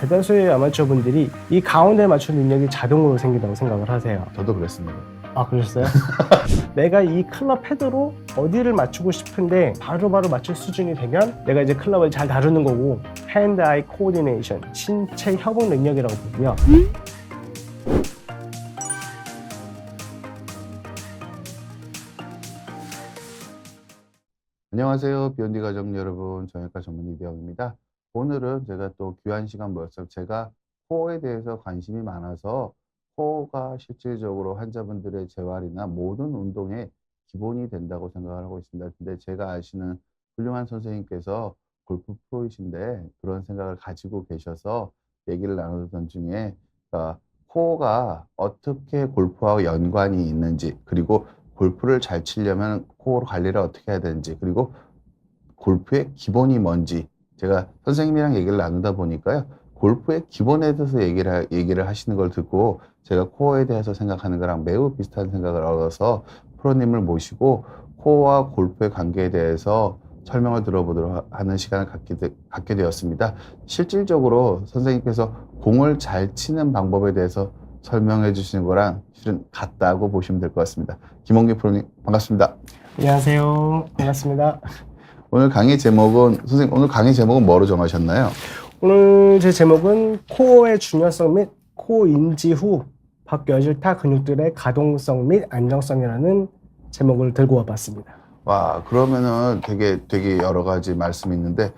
대다수의 아마추어 분들이 이 가운데 맞춘 능력이 자동으로 생긴다고 생각을 하세요. 저도 그랬습니다. 아, 그러셨어요? 내가 이 클럽 헤드로 어디를 맞추고 싶은데 바로바로 맞출 수준이 되면 내가 이제 클럽을 잘 다루는 거고, 핸드 아이 코디네이션, 신체 협응 능력이라고 보고요. 안녕하세요. 비욘디 가족 여러분. 정형외과 전문 이대영입니다. 오늘은 제가 또 귀한 시간 모여서 제가 코어에 대해서 관심이 많아서 코어가 실질적으로 환자분들의 재활이나 모든 운동의 기본이 된다고 생각을 하고 있습니다. 근데 제가 아시는 훌륭한 선생님께서 골프 프로이신데 그런 생각을 가지고 계셔서 얘기를 나누던 중에 코어가 어떻게 골프와 연관이 있는지, 그리고 골프를 잘 치려면 코어 관리를 어떻게 해야 되는지, 그리고 골프의 기본이 뭔지, 제가 선생님이랑 얘기를 나누다 보니까요, 골프의 기본에 대해서 얘기를 하시는 걸 듣고 제가 코어에 대해서 생각하는 거랑 매우 비슷한 생각을 얻어서 프로님을 모시고 코어와 골프의 관계에 대해서 설명을 들어보도록 하는 시간을 갖게 되었습니다. 실질적으로 선생님께서 공을 잘 치는 방법에 대해서 설명해 주시는 거랑 실은 같다고 보시면 될 것 같습니다. 김홍기 프로님, 반갑습니다. 안녕하세요. 반갑습니다. 오늘 강의 제목은 뭐로 정하셨나요? 오늘 제 제목은 코어의 중요성 및 코어 인지 후 바뀌어질 타 근육들의 가동성 및 안정성이라는 제목을 들고 와봤습니다. 와, 그러면은 되게 여러 가지 말씀이 있는데,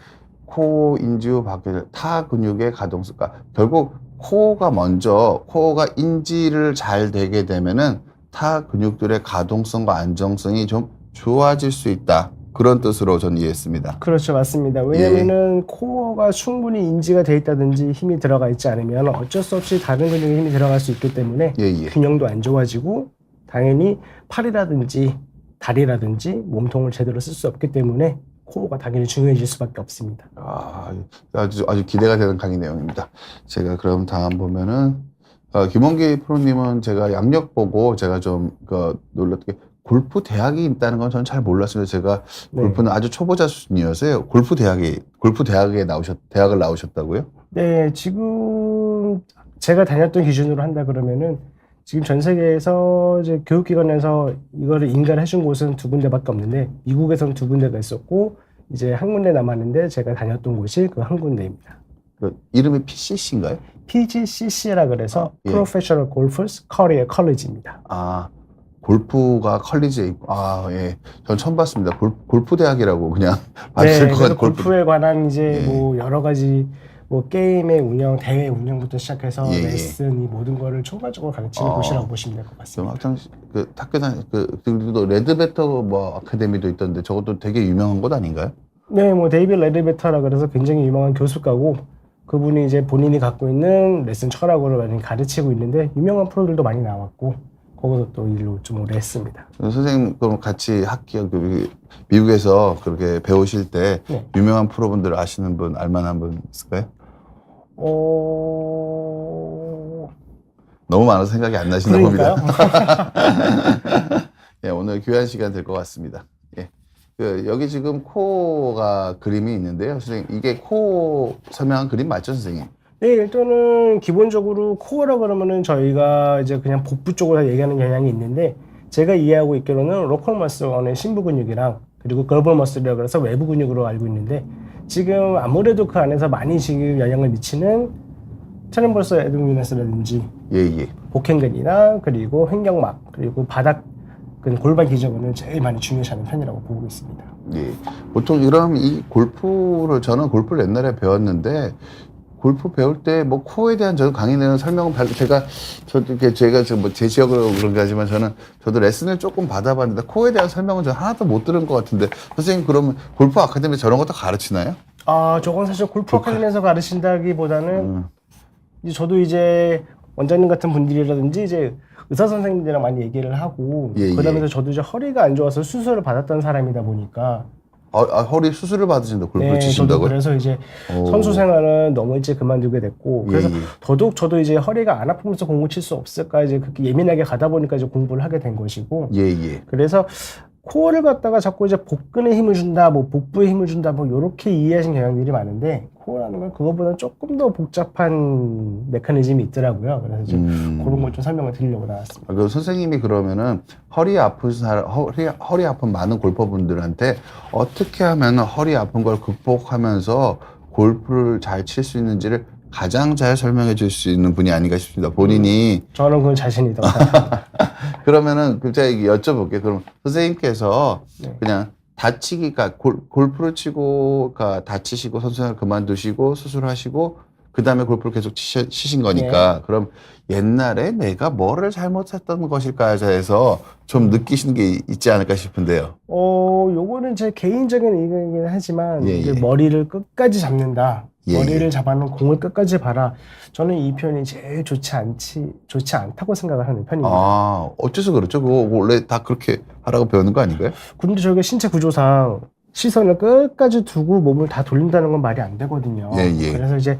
코어 인지 후 바뀌어질 타 근육의 가동성, 그러니까 결국 코어가 인지를 잘 되게 되면은 타 근육들의 가동성과 안정성이 좀 좋아질 수 있다. 그런 뜻으로 전 이해했습니다. 그렇죠, 맞습니다. 왜냐면은 코어가 충분히 인지가 돼 있다든지 힘이 들어가 있지 않으면 어쩔 수 없이 다른 근육에 힘이 들어갈 수 있기 때문에 균형도 안 좋아지고, 당연히 팔이라든지 다리라든지 몸통을 제대로 쓸 수 없기 때문에 코어가 당연히 중요해질 수밖에 없습니다. 아주 기대가 되는 강의 내용입니다. 제가 그럼 다음 보면은 김원기 프로님은 제가 양력 보고 제가 좀 놀랐던 게, 골프 대학이 있다는 건 저는 잘 몰랐습니다. 제가 골프는 아주 초보자 수준이어서요. 대학을 나오셨다고요? 네, 지금 제가 다녔던 기준으로 한다 그러면은 지금 전 세계에서 이제 교육기관에서 이거를 인가를 해준 곳은 2군데밖에 없는데, 미국에서는 2군데가 있었고 이제 한 군데 남았는데 제가 다녔던 곳이 그 한 군데입니다. 이름이 PCC인가요? PGCC라 그래서 Professional Golfers Career College입니다. 골프가 컬리지에 있고, 예. 전 처음 봤습니다. 골프 대학이라고 그냥 봤을 것 같아요. 골프에 관한 이제 뭐 여러 가지 뭐 게임의 운영, 대회 운영부터 시작해서 레슨, 이 모든 거를 총괄적으로 가르치는 곳이라고 보시면 될 것 같습니다. 학창 학교 다닐 그리고 레드베터 아카데미도 있던데 저것도 되게 유명한 곳 아닌가요? 네, 뭐 데이빗 레드베터라 그래서 굉장히 유명한 교수가고, 그분이 이제 본인이 갖고 있는 레슨 철학을 많이 가르치고 있는데 유명한 프로들도 많이 나왔고, 거기서 또 일을 좀 오래 했습니다. 선생님, 그럼 같이 미국에서 그렇게 배우실 때 유명한 프로분들 아시는 분, 알만한 분 있을까요? 너무 많아서 생각이 안 나시나 봅니다. 오늘 귀한 시간 될 것 같습니다. 여기 지금 코어가 그림이 있는데요. 선생님, 이게 코어 설명한 그림 맞죠, 선생님? 네, 일단은 기본적으로 코어라 그러면은 저희가 이제 그냥 복부 쪽으로 얘기하는 경향이 있는데, 제가 이해하고 있기로는 로컬 머슬 안에 심부 근육이랑 그리고 글로벌 머슬이라고 그래서 외부 근육으로 알고 있는데, 지금 아무래도 그 안에서 많이 지금 영향을 미치는 트랜버스 에드미너스라든지 복행근이나 그리고 횡격막, 그리고 바닥 골반 기저근을 제일 많이 중요시하는 편이라고 보고 있습니다. 보통 이 골프를, 저는 골프를 옛날에 배웠는데, 골프 배울 때 뭐 코어에 대한 저는 강의 내용 설명은 제가 제 지역으로 그런 게 하지만 저도 레슨을 조금 받아봤는데 코어에 대한 설명은 저는 하나도 못 들은 것 같은데, 선생님 그러면 골프 아카데미에서 저런 것도 가르치나요? 저건 사실 골프 아카데미에서 가르친다기보다는 저도 이제 원장님 같은 분들이라든지 이제 의사 선생님들이랑 많이 얘기를 하고, 그다음에 저도 이제 허리가 안 좋아서 수술을 받았던 사람이다 보니까. 허리 수술을 받으신다, 골프를 치신다고요? 저도 그래서 이제 선수 생활은 너무 일찍 그만두게 됐고, 그래서 더더욱 저도 이제 허리가 안 아프면서 공을 칠 수 없을까, 이제 그렇게 예민하게 가다 보니까 이제 공부를 하게 된 것이고, 그래서 코어를 갖다가 자꾸 이제 복근에 힘을 준다, 뭐 복부에 힘을 준다, 뭐 요렇게 이해하신 경향들이 많은데, 코어라는 건 그거보다 조금 더 복잡한 메커니즘이 있더라고요. 그래서 좀 그런 걸 좀 설명을 드리려고 나왔습니다. 그 선생님이 그러면은 허리 아픈 많은 골퍼분들한테 어떻게 하면 허리 아픈 걸 극복하면서 골프를 잘 칠 수 있는지를 가장 잘 설명해 줄 수 있는 분이 아닌가 싶습니다. 본인이 저는 그건 자신이 있다고 생각합니다. 그러면은 제가 이게 여쭤볼게요. 그럼 선생님께서 네. 그냥 다치기가 골프를 치고 다치시고 선수생활 그만두시고 수술하시고 그 다음에 골프를 계속 치신 거니까 그럼 옛날에 내가 뭐를 잘못했던 것일까 해서 좀 느끼시는 게 있지 않을까 싶은데요. 요거는 제 개인적인 의견이긴 하지만 예, 이제 예. 머리를 끝까지 잡는다. 예, 머리를 예. 잡아놓은 공을 끝까지 봐라. 저는 이 표현이 제일 좋지 않다고 생각을 하는 편입니다. 아, 어째서 그렇죠? 그거 원래 다 그렇게 하라고 배우는 거 아닌가요? 근데 저희가 신체 구조상 시선을 끝까지 두고 몸을 다 돌린다는 건 말이 안 되거든요. 예, 예. 그래서 이제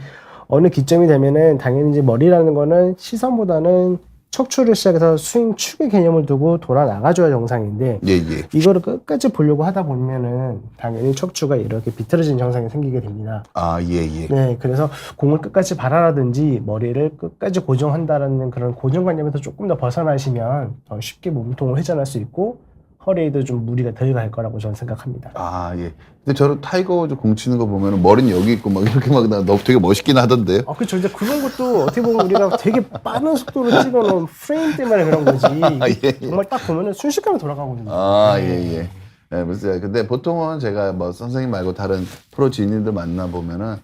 어느 기점이 되면은 당연히 이제 머리라는 거는 시선보다는 척추를 시작해서 스윙 축의 개념을 두고 돌아 나가줘야 정상인데 예, 예. 이거를 끝까지 보려고 하다 보면은 당연히 척추가 이렇게 비틀어진 정상이 생기게 됩니다. 아, 예, 예. 네, 그래서 공을 끝까지 바라라든지 머리를 끝까지 고정한다라는 그런 고정관념에서 조금 더 벗어나시면 더 쉽게 몸통을 회전할 수 있고 허리에도 좀 무리가 덜 갈 거라고 저는 생각합니다. 아, 예. 근데 저는 타이거 우즈 공 치는 거 보면은 머리는 여기 있고 막 이렇게 막 너 되게 멋있긴 하던데요. 그렇죠. 이제 그런 것도 어떻게 보면 우리가 되게 빠른 속도로 찍어놓은 프레임 때문에 그런 거지. 예, 예. 정말 딱 보면은 순식간에 돌아가거든요. 아, 예, 예. 네, 무슨 근데 보통은 제가 뭐 선생님 말고 다른 프로 지인들 만나 보면은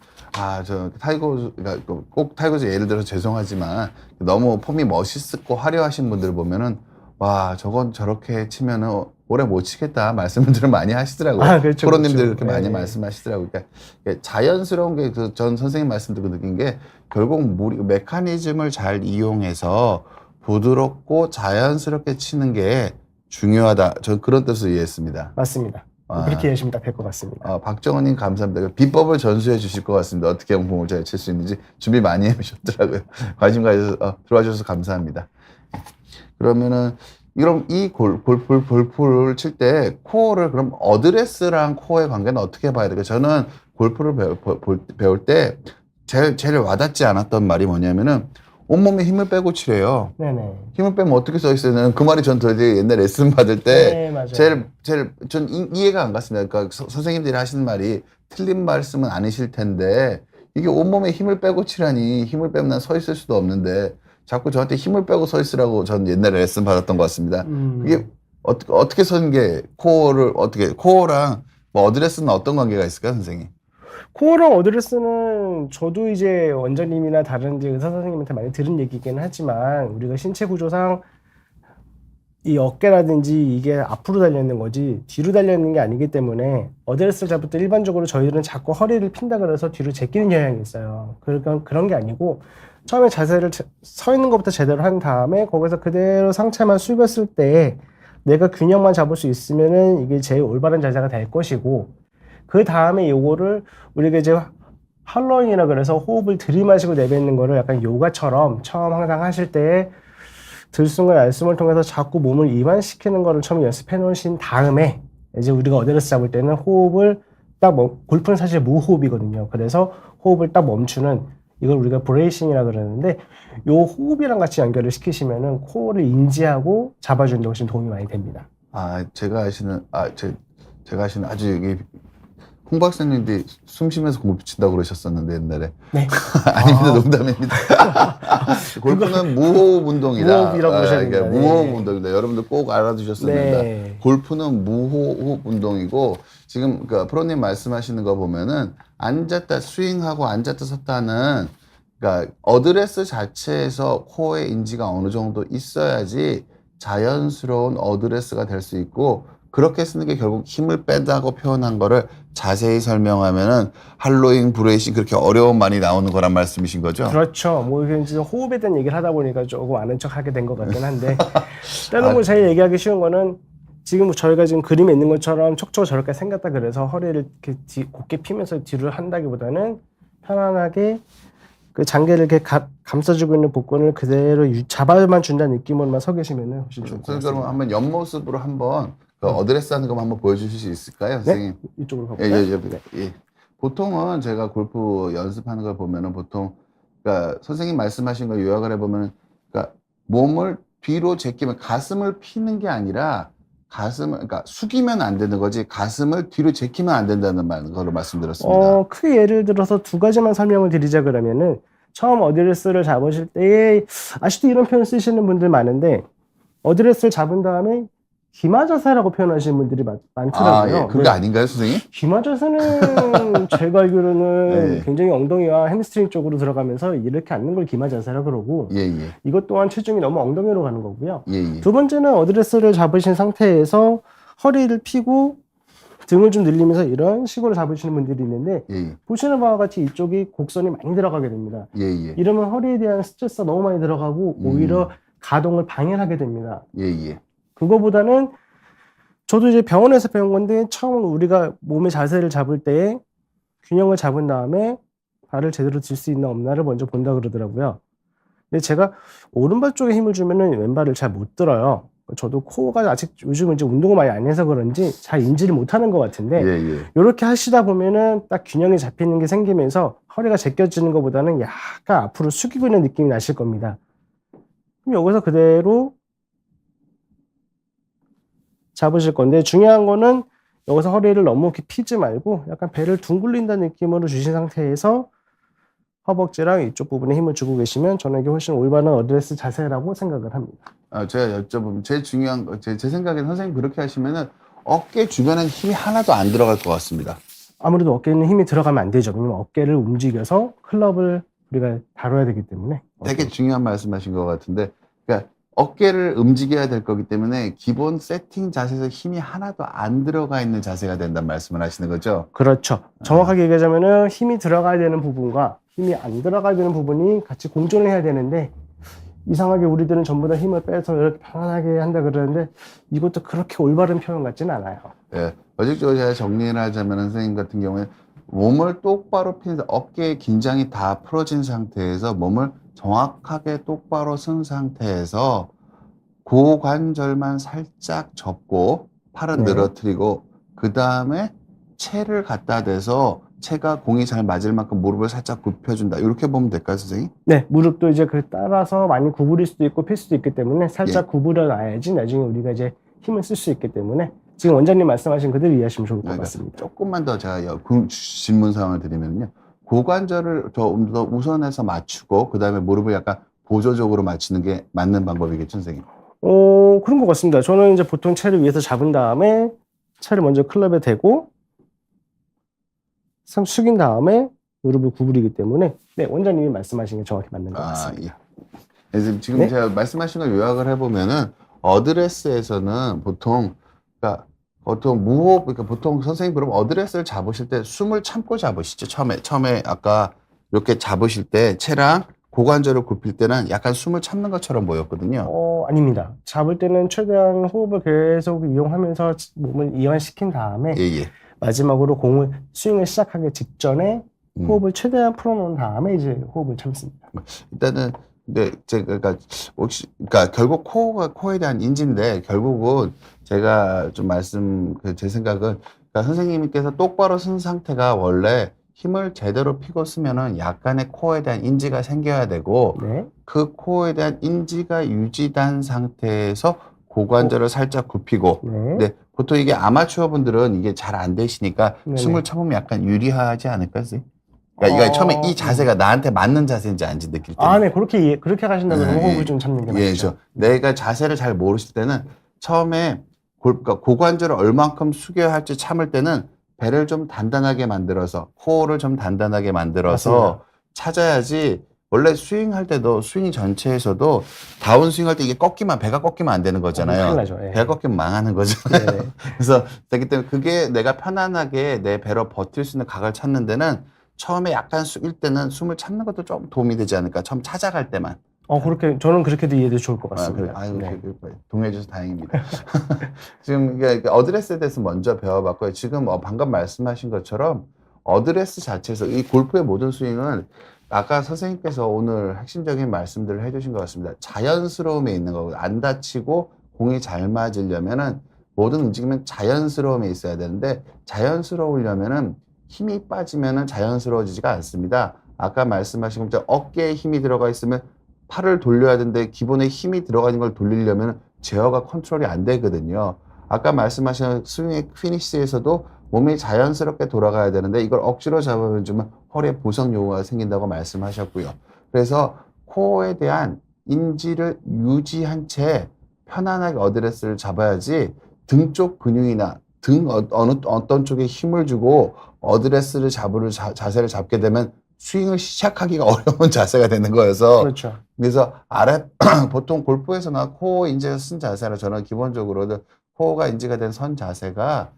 저 타이거 우즈 그러니까 꼭 타이거 우즈 예를 들어서 죄송하지만 너무 폼이 멋있고 화려하신 분들 보면은 와, 저건 저렇게 치면은 오래 못 치겠다 말씀들을 많이 하시더라고요. 그렇죠, 프로님들 그렇죠. 그렇게 많이 네. 말씀하시더라고요. 그러니까 자연스러운 게 전 선생님 말씀 듣고 느낀 게 결국 메커니즘을 잘 이용해서 부드럽고 자연스럽게 치는 게 중요하다. 전 그런 뜻으로 이해했습니다. 맞습니다. 그렇게 이해하시면 딱 될 것 같습니다. 박정은님 감사합니다. 비법을 전수해 주실 것 같습니다. 어떻게 하면 공을 잘 칠 수 있는지 준비 많이 해주셨더라고요. 관심 가져서 들어와 주셔서 감사합니다. 그러면은 이 골프를 칠 때 코어를 그럼 어드레스랑 코어의 관계는 어떻게 봐야 될까요? 저는 골프를 배울 때 제일 와닿지 않았던 말이 뭐냐면은 온몸에 힘을 빼고 치래요. 네네. 힘을 빼면 어떻게 써 있어요? 그 말이 전 되게 옛날 레슨 받을 때 네, 맞아요. 전 이해가 안 갔습니다. 그러니까 선생님들이 하시는 말이 틀린 말씀은 아니실 텐데 이게 온몸에 힘을 빼고 치라니 힘을 빼면 난 서 있을 수도 없는데 자꾸 저한테 힘을 빼고 서 있으라고 전 옛날에 레슨 받았던 것 같습니다. 그게 어떻게 서는 게 코어랑 뭐 어드레스는 어떤 관계가 있을까요, 선생님? 코어랑 어드레스는 저도 이제 원장님이나 다른 이제 의사 선생님한테 많이 들은 얘기긴 하지만 우리가 신체 구조상 이 어깨라든지 이게 앞으로 달려있는 거지 뒤로 달려있는 게 아니기 때문에 어드레스를 잡을 때 일반적으로 저희들은 자꾸 허리를 핀다 그래서 뒤로 제끼는 경향이 있어요. 그러니까 그런 게 아니고 처음에 자세를 서 있는 것부터 제대로 한 다음에 거기서 그대로 상체만 숙였을 때 내가 균형만 잡을 수 있으면은 이게 제일 올바른 자세가 될 것이고 그 다음에 요거를 우리가 이제 할로잉이라 그래서 호흡을 들이마시고 내뱉는 거를 약간 요가처럼 처음 항상 하실 때 들숨과 날숨을 통해서 자꾸 몸을 이완시키는 거를 처음 연습해 놓으신 다음에 이제 우리가 어드레스 잡을 때는 호흡을 골프는 사실 무호흡이거든요. 그래서 호흡을 딱 멈추는 이걸 우리가 브레이싱이라 그러는데 요 호흡이랑 같이 연결을 시키시면은 코어를 인지하고 잡아주는 데 훨씬 도움이 많이 됩니다. 제가 아시는 아주 여기 홍 박사님도 숨 쉬면서 공을 붙인다고 그러셨었는데 옛날에. 네. 아닙니다. 농담입니다. 골프는 무호흡 운동이다. 무호흡이라고 그러셨는데. 그러니까 무호흡 운동이다. 여러분들 꼭 알아두셨어야 된다. 네. 골프는 무호흡 운동이고 지금 그러니까 프로님 말씀하시는 거 보면은 앉았다 스윙하고 앉았다 섰다는 그러니까 어드레스 자체에서 코어의 인지가 어느 정도 있어야지 자연스러운 어드레스가 될 수 있고 그렇게 쓰는 게 결국 힘을 뺀다고 표현한 거를 자세히 설명하면은 할로잉, 브레이싱 그렇게 어려운 말이 나오는 거란 말씀이신 거죠? 그렇죠. 뭐 이제 호흡에 대한 얘기를 하다 보니까 조금 아는 척 하게 된 것 같긴 한데 다른 거 제일 얘기하기 쉬운 거는 지금 저희가 지금 그림에 있는 것처럼 척추가 저렇게 생겼다 그래서 허리를 이렇게 곧게 피면서 뒤로 한다기보다는 편안하게 그 장계를 이렇게 감싸주고 있는 복근을 그대로 잡아만 준다는 느낌으로만 서 계시면은 훨씬 좋을 것 같습니다. 그럼 한번 옆모습으로 한번 어드레스 하는 거 한번 보여주실 수 있을까요, 선생님? 네? 이쪽으로 가볼까요? 예. 보통은 제가 골프 연습하는 걸 보면은 보통 그러니까 선생님 말씀하신 걸 요약을 해보면 그러니까 몸을 뒤로 제끼면 가슴을 피는 게 아니라 가슴을 그러니까 숙이면 안 되는 거지 가슴을 뒤로 제끼면 안 된다는 거로 말씀드렸습니다. 크게 예를 들어서 두 가지만 설명을 드리자 그러면은 처음 어드레스를 잡으실 때에 아직도 이런 표현 쓰시는 분들 많은데 어드레스를 잡은 다음에 기마 자세라고 표현하시는 분들이 많더라고요. 예. 그게 네. 아닌가요, 선생님? 기마 자세는 제가 알기로는 네. 굉장히 엉덩이와 햄스트링 쪽으로 들어가면서 이렇게 앉는 걸 기마 자세라 그러고 예, 예. 이것 또한 체중이 너무 엉덩이로 가는 거고요. 예, 예. 두 번째는 어드레스를 잡으신 상태에서 허리를 펴고 등을 좀 늘리면서 이런 식으로 잡으시는 분들이 있는데 예, 예. 보시는 바와 같이 이쪽이 곡선이 많이 들어가게 됩니다. 예, 예. 이러면 허리에 대한 스트레스가 너무 많이 들어가고 오히려 가동을 방해하게 됩니다. 예, 예. 그거보다는 저도 이제 병원에서 배운 건데 처음 우리가 몸의 자세를 잡을 때 균형을 잡은 다음에 발을 제대로 들 수 있나 없나를 먼저 본다 그러더라고요. 근데 제가 오른발 쪽에 힘을 주면은 왼발을 잘 못 들어요. 저도 코어가 아직 요즘은 이제 운동을 많이 안 해서 그런지 잘 인지를 못하는 것 같은데 예, 예. 이렇게 하시다 보면은 딱 균형이 잡히는 게 생기면서 허리가 제껴지는 것보다는 약간 앞으로 숙이고 있는 느낌이 나실 겁니다. 그럼 여기서 그대로 잡으실 건데 중요한 거는 여기서 허리를 너무 이렇게 피지 말고 약간 배를 둥글린다는 느낌으로 주신 상태에서 허벅지랑 이쪽 부분에 힘을 주고 계시면 저는 이게 훨씬 올바른 어드레스 자세라고 생각을 합니다. 제가 여쭤보면 제일 중요한 거, 제 생각에는 선생님 그렇게 하시면은 어깨 주변엔 힘이 하나도 안 들어갈 것 같습니다. 아무래도 어깨에는 힘이 들어가면 안 되죠. 왜냐면 어깨를 움직여서 클럽을 우리가 다뤄야 되기 때문에. 되게 중요한 말씀하신 것 같은데, 그러니까 어깨를 움직여야 될 거기 때문에 기본 세팅 자세에서 힘이 하나도 안 들어가 있는 자세가 된다는 말씀을 하시는 거죠? 그렇죠. 정확하게 얘기하자면은 힘이 들어가야 되는 부분과 힘이 안 들어가야 되는 부분이 같이 공존을 해야 되는데 이상하게 우리들은 전부 다 힘을 빼서 이렇게 편안하게 한다 그러는데 이것도 그렇게 올바른 표현 같지는 않아요. 예. 어직적으로 제가 정리를 하자면 선생님 같은 경우에 몸을 똑바로 피는 어깨의 긴장이 다 풀어진 상태에서 몸을 정확하게 똑바로 쓴 상태에서 고관절만 살짝 접고 팔은 네. 늘어뜨리고 그 다음에 체를 갖다 대서 체가 공이 잘 맞을 만큼 무릎을 살짝 굽혀준다. 이렇게 보면 될까요, 선생님? 네, 무릎도 이제 그 따라서 많이 구부릴 수도 있고 필 수도 있기 때문에 살짝 구부려 놔야지 나중에 우리가 이제 힘을 쓸 수 있기 때문에 지금 원장님 말씀하신 그대로 이해하시면 좋을 것 같습니다. 조금만 더 제가 질문 사항을 드리면요. 고관절을 좀 더 우선해서 맞추고 그 다음에 무릎을 약간 보조적으로 맞추는 게 맞는 방법이겠죠, 선생님? 그런 것 같습니다. 저는 이제 보통 채를 위에서 잡은 다음에 채를 먼저 클럽에 대고 숙인 다음에 무릎을 구부리기 때문에 네, 원장님이 말씀하신 게 정확히 맞는 것 같습니다. 예. 그래서 지금 네? 제가 말씀하신 걸 요약을 해보면은 어드레스에서는 보통 그러니까 보통 무호흡 그러니까 보통 선생님 그럼 어드레스를 잡으실 때 숨을 참고 잡으시죠. 처음에 아까 이렇게 잡으실 때 채랑 고관절을 굽힐 때는 약간 숨을 참는 것처럼 보였거든요. 아닙니다. 잡을 때는 최대한 호흡을 계속 이용하면서 몸을 이완시킨 다음에 예. 마지막으로 공을 스윙을 시작하기 직전에 호흡을 최대한 풀어놓은 다음에 이제 호흡을 참습니다. 일단은 근데 제가 그러니까 결국 코어에 대한 인지인데 결국은 제가 좀 제 생각은 그러니까 선생님께서 똑바로 쓴 상태가 원래 힘을 제대로 피고 쓰면은 약간의 코어에 대한 인지가 생겨야 되고 네. 그 코어에 대한 인지가 유지된 상태에서 고관절을 살짝 굽히고 네. 근데 보통 이게 아마추어 분들은 이게 잘 안 되시니까 네네. 숨을 참으면 약간 유리하지 않을까요, 선생님? 그러니까 이거 처음에 이 자세가 나한테 맞는 자세인지 아닌지 느낄 때. 네, 그렇게 가신다 그러면 호흡을 좀 참는 게 맞죠. 내가 자세를 잘 모르실 때는 처음에 그러니까 고관절을 얼만큼 숙여야 할지 참을 때는 배를 좀 단단하게 만들어서 코어를 좀 단단하게 만들어서 맞습니다. 찾아야지 원래 스윙할 때도 스윙 전체에서도 다운 스윙할 때 이게 배가 꺾이면 안 되는 거잖아요. 큰일 나죠. 예. 배가 꺾이면 망하는 거잖아요. 네. 그래서 그렇기 때문에 그게 내가 편안하게 내 배로 버틸 수 있는 각을 찾는 데는 처음에 약간 숙일 때는 숨을 참는 것도 좀 도움이 되지 않을까. 처음 찾아갈 때만. 저는 그렇게도 이해도 좋을 것 같습니다. 그래. 동의해 주셔서 다행입니다. 지금 이게 어드레스에 대해서 먼저 배워봤고요. 지금 방금 말씀하신 것처럼 어드레스 자체에서 이 골프의 모든 스윙은 아까 선생님께서 오늘 핵심적인 말씀들을 해주신 것 같습니다. 자연스러움에 있는 거고 안 다치고 공이 잘 맞으려면은 모든 움직임은 자연스러움에 있어야 되는데 자연스러우려면은 힘이 빠지면은 자연스러워지지가 않습니다. 아까 말씀하신 것처럼 어깨에 힘이 들어가 있으면 팔을 돌려야 되는데 기본에 힘이 들어가 있는 걸 돌리려면 제어가 컨트롤이 안 되거든요. 아까 말씀하신 스윙 피니시에서도 몸이 자연스럽게 돌아가야 되는데 이걸 억지로 잡으면 좀 허리에 보상 요구가 생긴다고 말씀하셨고요. 그래서 코어에 대한 인지를 유지한 채 편안하게 어드레스를 잡아야지 등 쪽 근육이나 등 어떤 쪽에 힘을 주고 어드레스를 자세를 잡게 되면 스윙을 시작하기가 어려운 자세가 되는 거여서 그렇죠. 그래서 보통 골프에서나 코어 인지가 쓴 자세라 저는 기본적으로는 코어가 인지가 된 선 자세가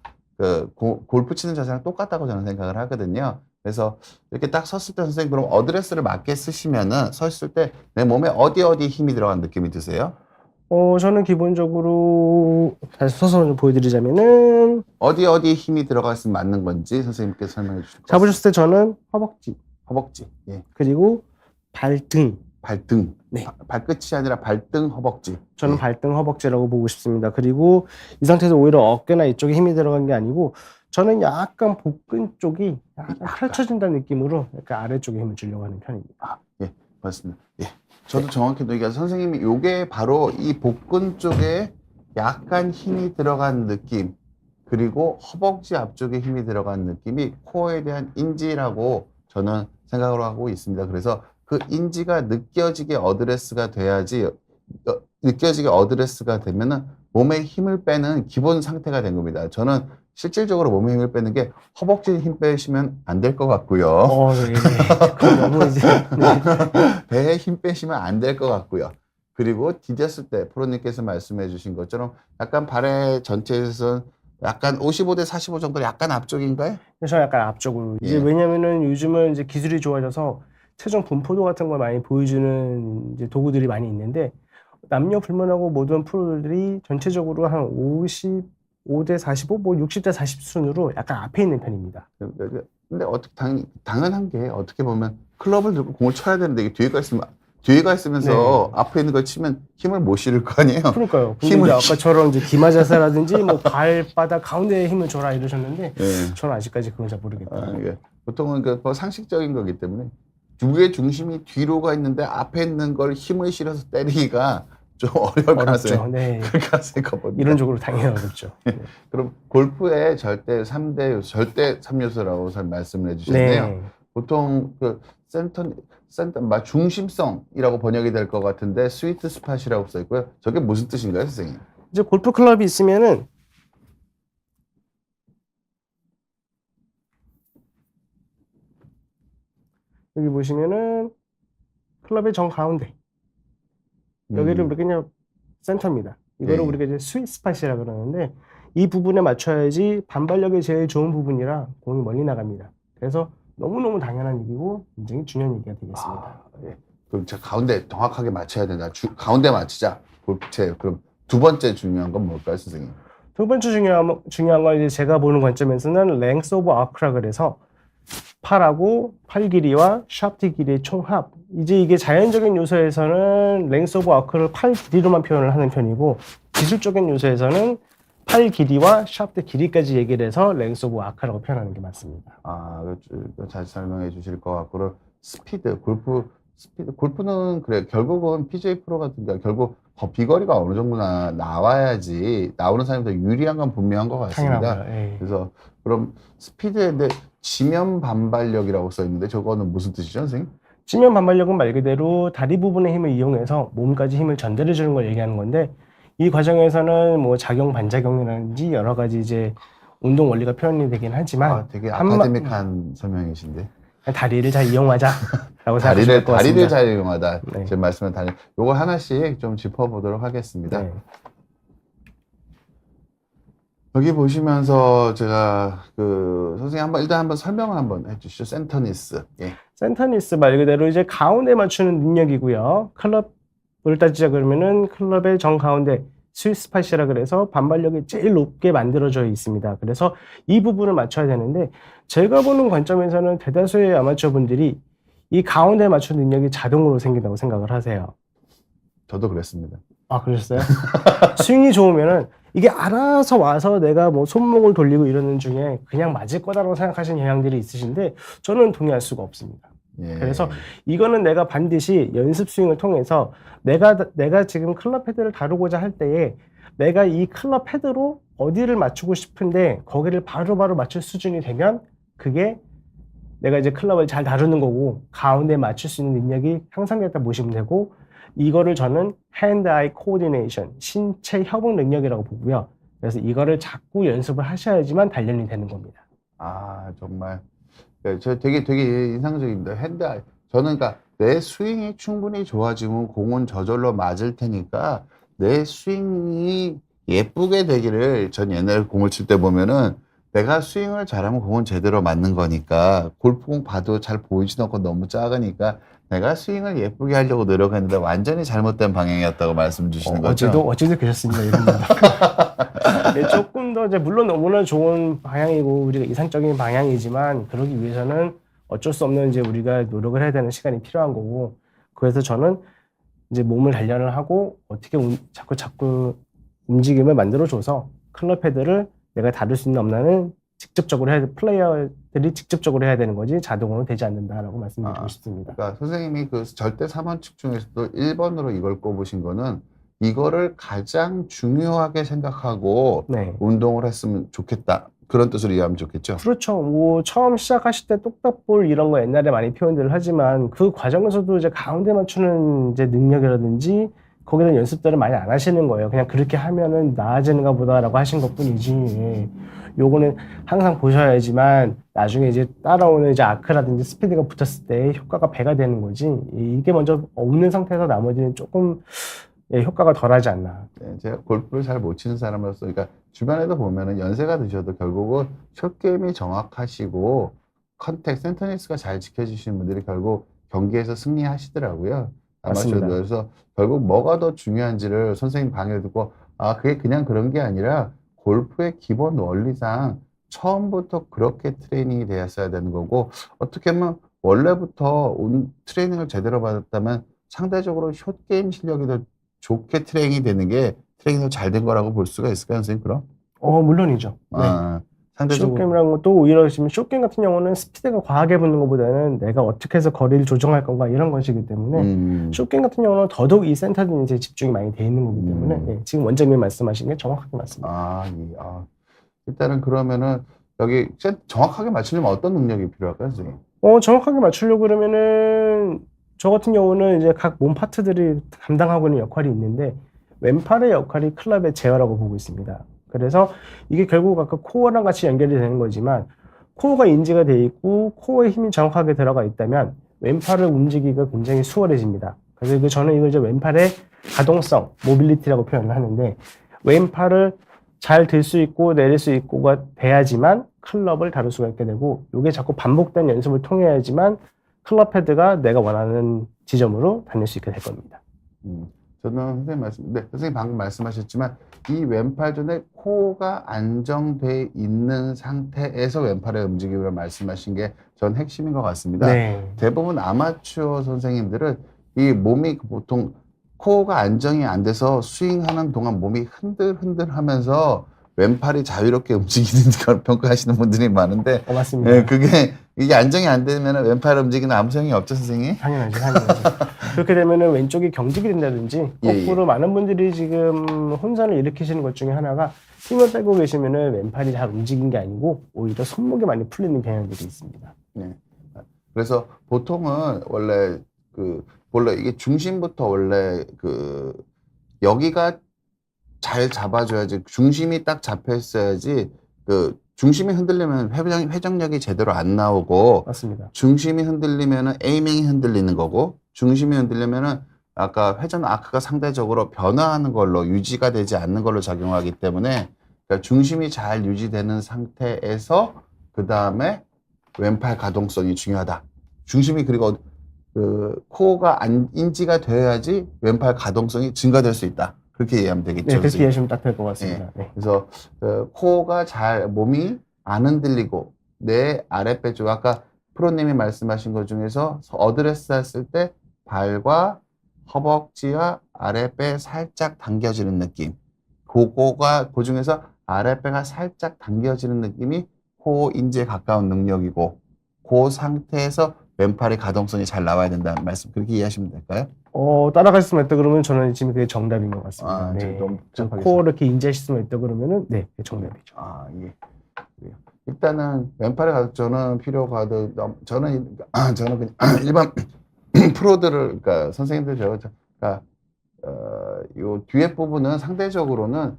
골프 치는 자세랑 똑같다고 저는 생각을 하거든요. 그래서 이렇게 딱 섰을 때 선생님 그럼 어드레스를 맞게 쓰시면은 섰을 때 내 몸에 어디 힘이 들어간 느낌이 드세요? 저는 기본적으로 다시 서서 좀 보여드리자면은 어디 힘이 들어갔으면 맞는 건지 선생님께서 설명해 주실 것 같습니다. 잡으셨을 때 저는 허벅지 허벅지, 예. 그리고 발등. 발등. 네. 발끝이 아니라 발등, 허벅지. 저는 예. 발등 허벅지라고 보고 싶습니다. 그리고 이 상태에서 오히려 어깨나 이쪽에 힘이 들어간 게 아니고 저는 약간 복근 쪽이 약간 펼쳐진다는 느낌으로 약간 아래쪽에 힘을 주려고 하는 편입니다. 예, 맞습니다. 예. 저도 정확히 얘기해서 선생님이 요게 바로 이 복근 쪽에 약간 힘이 들어간 느낌 그리고 허벅지 앞쪽에 힘이 들어간 느낌이 코어에 대한 인지라고 저는 생각을 하고 있습니다. 그래서 그 인지가 느껴지게 어드레스가 돼야지 느껴지게 어드레스가 되면은 몸에 힘을 빼는 기본 상태가 된 겁니다. 저는 실질적으로 몸에 힘을 빼는 게 허벅지에 힘 빼시면 안 될 것 같고요. 네. 그건 너무 이제 네. 배에 힘 빼시면 안 될 것 같고요. 그리고 디뎠을 때 프로님께서 말씀해 주신 것처럼 약간 발의 전체에서는 약간 55대 45 정도 약간 앞쪽인가요? 그래서 약간 앞쪽으로 이제 예. 왜냐면은 요즘은 이제 기술이 좋아져서 최종 분포도 같은 걸 많이 보여주는 이제 도구들이 많이 있는데 남녀 불문하고 모든 프로들이 전체적으로 한 55대 45, 뭐 60대 40 순으로 약간 앞에 있는 편입니다. 근데 어떻게 당연한 게 어떻게 보면 클럽을 들고 공을 쳐야 되는데 이게 뒤에가 있으면서 네. 앞에 있는 걸 치면 힘을 못 실을 거 아니에요? 그러니까요. 근데 힘을 이제 아까처럼 이제 기마 자세라든지 뭐 발바닥 가운데에 힘을 줘라 이러셨는데 예. 저는 아직까지 그건 잘 모르겠더라고요. 이게 보통은 뭐 상식적인 거기 때문에 무게 중심이 뒤로가 있는데 앞에 있는 걸 힘을 실어서 때리기가 좀 어려울 가능성이 어렵죠. 네. 클 가능성이 커봅니다. 이론적으로 당연히 어렵죠. 네. 그럼 골프의 절대 3대 요소, 절대 3요소라고 말씀을 해주셨네요. 네. 보통 그 센터 중심성이라고 번역이 될 것 같은데 스위트 스팟이라고 써 있고요. 저게 무슨 뜻인가요, 선생님? 이제 골프 클럽이 있으면은 여기 보시면은 클럽의 정 가운데 여기를 우리가 그냥 센터입니다. 이거를 예. 우리가 이제 스윗 스팟이라 그러는데 이 부분에 맞춰야지 반발력이 제일 좋은 부분이라 공이 멀리 나갑니다. 그래서 너무너무 당연한 얘기고 굉장히 중요한 얘기가 되겠습니다. 예. 그럼 제가 가운데 정확하게 맞춰야 된다. 가운데 맞추자. 골프채. 그럼 두 번째 중요한 건 뭘까요, 선생님? 두 번째 중요한 건 이제 제가 보는 관점에서는 랭스 오브 아크라 그래서 팔하고 팔 길이와 샤프트 길이의 총합. 이제 이게 자연적인 요소에서는 랭스 오브 아크를 팔 길이로만 표현을 하는 편이고 기술적인 요소에서는 팔 길이와 샤프트 길이까지 얘기를 해서 랭스 오브 아크라고 표현하는 게 맞습니다. 잘 설명해 주실 것 같고 골프는 그래 결국은 PGA 프로 같은 경우 결국 비거리가 어느 정도 나와야지 나오는 사람이 더 유리한 건 분명한 것 같습니다. 당연하고요. 예. 그래서 그럼 스피드인데 지면 반발력이라고 써 있는데 저거는 무슨 뜻이죠, 선생님? 지면 반발력은 말 그대로 다리 부분의 힘을 이용해서 몸까지 힘을 전달해 주는 걸 얘기하는 건데 이 과정에서는 뭐 작용 반작용이라든지 여러 가지 이제 운동 원리가 표현이 되긴 하지만 되게 아카데믹한 설명이신데. 다리를 잘 이용하자라고 생각하시면 될 것 같습니다. 다리를 잘 이용하다. 네. 제 말씀은 요거 하나씩 좀 짚어보도록 하겠습니다. 네. 여기 보시면서 제가 선생님 일단 한번 설명을 한번 해주시죠. 센터니스. 예. 센터니스 말 그대로 이제 가운데 맞추는 능력이고요. 클럽을 따지자 그러면은 클럽의 정 가운데 스윗스팟이라 그래서 반발력이 제일 높게 만들어져 있습니다. 그래서 이 부분을 맞춰야 되는데 제가 보는 관점에서는 대다수의 아마추어 분들이 이 가운데 맞춘 능력이 자동으로 생긴다고 생각을 하세요. 저도 그랬습니다. 아, 그러셨어요? 스윙이 좋으면은 이게 알아서 와서 내가 뭐 손목을 돌리고 이러는 중에 그냥 맞을 거다라고 생각하시는 경향들이 있으신데 저는 동의할 수가 없습니다. 예. 그래서 이거는 내가 반드시 연습 스윙을 통해서 내가 지금 클럽 헤드를 다루고자 할 때에 내가 이 클럽 헤드로 어디를 맞추고 싶은데 거기를 바로바로 맞출 수준이 되면 그게 내가 이제 클럽을 잘 다루는 거고 가운데 맞출 수 있는 능력이 향상됐다 보시면 되고 이거를 저는 hand eye coordination 신체 협응 능력이라고 보고요. 그래서 이거를 자꾸 연습을 하셔야지만 단련이 되는 겁니다. 아, 정말. 네, 저 되게 인상적입니다. 저는 그러니까 내 스윙이 충분히 좋아지면 공은 저절로 맞을 테니까 내 스윙이 예쁘게 되기를 전 옛날에 공을 칠 때 보면은 내가 스윙을 잘하면 공은 제대로 맞는 거니까 골프공 봐도 잘 보이지도 않고 너무 작으니까 내가 스윙을 예쁘게 하려고 노력했는데 완전히 잘못된 방향이었다고 말씀 주시는 거죠? 어제도 계셨습니다. 이런 분들. 네, 조금 더 이제 물론 너무나 좋은 방향이고 우리가 이상적인 방향이지만 그러기 위해서는 어쩔 수 없는 이제 우리가 노력을 해야 되는 시간이 필요한 거고 그래서 저는 이제 몸을 단련을 하고 어떻게 자꾸 움직임을 만들어줘서 클럽 헤드를 내가 다룰 수 있는 없나는 직접적으로 플레이어들이 직접적으로 해야 되는 거지 자동으로 되지 않는다라고 말씀드리고 싶습니다. 그러니까 선생님이 그 절대 3원칙 중에서도 1번으로 이걸 꼽으신 거는 이거를 가장 중요하게 생각하고 네. 운동을 했으면 좋겠다. 그런 뜻으로 이해하면 좋겠죠? 그렇죠. 뭐 처음 시작하실 때 똑딱볼 이런 거 옛날에 많이 표현들을 하지만 그 과정에서도 이제 가운데 맞추는 이제 능력이라든지 거기에 대한 연습들을 많이 안 하시는 거예요. 그냥 그렇게 하면은 나아지는가 보다라고 하신 것뿐이지. 예. 요거는 항상 보셔야지만 나중에 이제 따라오는 이제 아크라든지 스피드가 붙었을 때 효과가 배가 되는 거지. 이게 먼저 없는 상태에서 나머지는 조금 효과가 덜하지 않나. 네, 제가 골프를 잘 못 치는 사람으로서, 그러니까 주변에도 보면은 연세가 드셔도 결국은 숏게임이 정확하시고 센터니스가 잘 지켜주시는 분들이 결국 경기에서 승리하시더라고요. 맞습니다. 그래서 결국 뭐가 더 중요한지를 선생님 강의를 듣고 그게 그냥 그런 게 아니라 골프의 기본 원리상 처음부터 그렇게 트레이닝이 되었어야 되는 거고 어떻게 보면 원래부터 트레이닝을 제대로 받았다면 상대적으로 숏게임 실력이 더 좋게 트레이닝이 되는 게 트레이닝이 잘 된 거라고 볼 수가 있을까요, 선생님, 그럼? 물론이죠. 네. 상대적으로. 숏게임이라는 것도 오히려 지금 숏게임 같은 경우는 스피드가 과하게 붙는 것보다는 내가 어떻게 해서 거리를 조정할 건가 이런 것이기 때문에 숏게임 같은 경우는 더더욱 이 센터든지 집중이 많이 돼 있는 거기 때문에 지금 원장님 말씀하신 게 정확하게 맞습니다. 일단은 그러면은 여기 정확하게 맞추려면 어떤 능력이 필요할까요, 선생님? 정확하게 맞추려고 그러면은 저 같은 경우는 이제 각 몸 파트들이 담당하고 있는 역할이 있는데 왼팔의 역할이 클럽의 제어라고 보고 있습니다. 그래서 이게 결국 아까 코어랑 같이 연결이 되는 거지만 코어가 인지가 돼 있고 코어에 힘이 정확하게 들어가 있다면 왼팔을 움직이기가 굉장히 수월해집니다. 그래서 저는 이걸 이제 왼팔의 가동성, 모빌리티라고 표현을 하는데 왼팔을 잘 들 수 있고 내릴 수 있고가 돼야지만 클럽을 다룰 수가 있게 되고 이게 자꾸 반복된 연습을 통해야지만 클럽 헤드가 내가 원하는 지점으로 다닐 수 있게 될 겁니다. 저는 선생님 방금 말씀하셨지만 이 왼팔 전에 코어가 안정돼 있는 상태에서 왼팔의 움직임을 말씀하신 게 전 핵심인 것 같습니다. 네. 대부분 아마추어 선생님들은 이 몸이 보통 코어가 안정이 안 돼서 스윙하는 동안 몸이 흔들흔들 하면서 왼팔이 자유롭게 움직이는 걸 평가하시는 분들이 많은데 맞습니다. 예, 이게 안정이 안 되면 왼팔 움직이는 아무 소용이 없죠, 선생님? 당연하죠. 그렇게 되면은 왼쪽이 경직이 된다든지 거꾸로 많은 분들이 지금 혼선을 일으키시는 것 중에 하나가 힘을 빼고 계시면은 왼팔이 잘 움직이는 게 아니고 오히려 손목이 많이 풀리는 경향들이 있습니다. 네. 그래서 보통은 원래 이게 중심부터 원래 여기가 잘 잡아줘야지 중심이 딱 잡혀 있어야지 중심이 흔들리면 회전력이 제대로 안 나오고 맞습니다. 중심이 흔들리면은 에이밍이 흔들리는 거고 중심이 흔들리면은 아까 회전 아크가 상대적으로 변화하는 걸로 유지가 되지 않는 걸로 작용하기 때문에 그러니까 중심이 잘 유지되는 상태에서 그 다음에 왼팔 가동성이 중요하다. 중심이 그리고 코어가 인지가 되어야지 왼팔 가동성이 증가될 수 있다. 그렇게 이해하면 되겠죠. 네, 그렇게 이해하시면 딱 될 것 같습니다. 네. 그래서 코어가 몸이 안 흔들리고 내 아랫배 쪽 아까 프로님이 말씀하신 것 중에서 어드레스 했을 때 발과 허벅지와 아랫배 살짝 당겨지는 느낌. 그거가 그 중에서 아랫배가 살짝 당겨지는 느낌이 코어 인지에 가까운 능력이고 그 상태에서 왼팔의 가동성이 잘 나와야 된다는 말씀 그렇게 이해하시면 될까요? 따라갈 수만 있다 그러면 저는 지금 그게 정답인 것 같습니다. 네. 너무 저 코어를 이렇게 인지하실 수만 있다 그러면은 네, 그게 정답이죠. 예. 그래요. 일단은 왼팔의 가동성은 필요가 저는 그냥 일반 프로들을 그러니까 선생님들 그러니까 요 뒤에 부분은 상대적으로는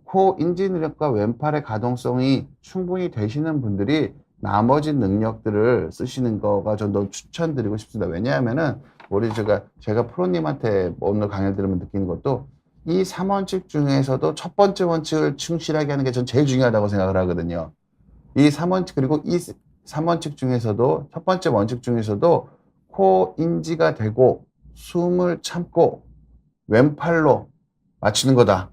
코 인지 능력과 왼팔의 가동성이 충분히 되시는 분들이 나머지 능력들을 쓰시는 거가 좀 더 추천드리고 싶습니다. 왜냐하면은 우리 제가 프로님한테 오늘 강의를 들으면 느끼는 것도 이 3원칙 중에서도 첫 번째 원칙을 충실하게 하는 게 전 제일 중요하다고 생각을 하거든요. 이 3원칙 그리고 이 3원칙 중에서도 첫 번째 원칙 중에서도 코 인지가 되고 숨을 참고 왼팔로 맞추는 거다.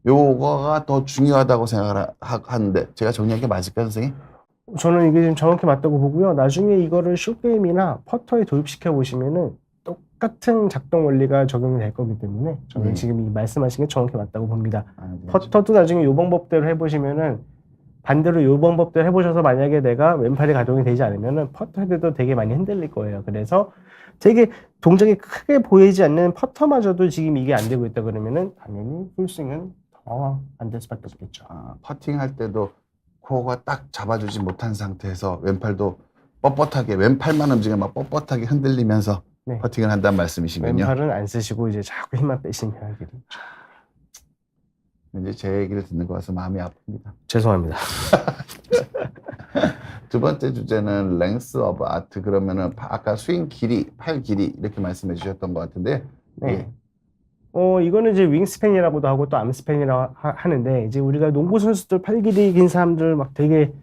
요거가 더 중요하다고 생각을 하는데 제가 정리한 게 맞을까요, 선생님? 저는 이게 지금 정확히 맞다고 보고요. 나중에 이거를 숏게임이나 퍼터에 도입시켜 보시면은 똑같은 작동 원리가 적용이 될 거기 때문에 저는 지금 이 말씀하신 게 정확히 맞다고 봅니다. 네. 퍼터도 나중에 요 방법대로 해보시면은 반대로 요 방법대로 해보셔서 만약에 내가 왼팔이 가동이 되지 않으면은 퍼터 헤드도 되게 많이 흔들릴 거예요. 그래서 되게 동작이 크게 보이지 않는 퍼터마저도 지금 이게 안 되고 있다 그러면은 당연히 풀스윙은 더 안 될 수밖에 없겠죠. 퍼팅 할 때도 코어가 딱 잡아주지 못한 상태에서 왼팔도 뻣뻣하게 왼팔만 움직여 막 뻣뻣하게 흔들리면서 네. 퍼팅을 한다는 말씀이시군요. 왼팔은 안 쓰시고 이제 자꾸 힘만 빼시면 되겠죠. 이제 제 얘기를 듣는 거 같아서 마음이 아픕니다. 죄송합니다. 두 번째 주제는 랭스 오브 아트. 그러면은 아까 스윙 길이, 팔 길이 이렇게 말씀해 주셨던 것 같은데. 네. 이거는 이제 윙스팬이라고도 하고 또 암스팬이라고 하는데 이제 우리가 농구 선수들 팔 길이 긴 사람들 막 되게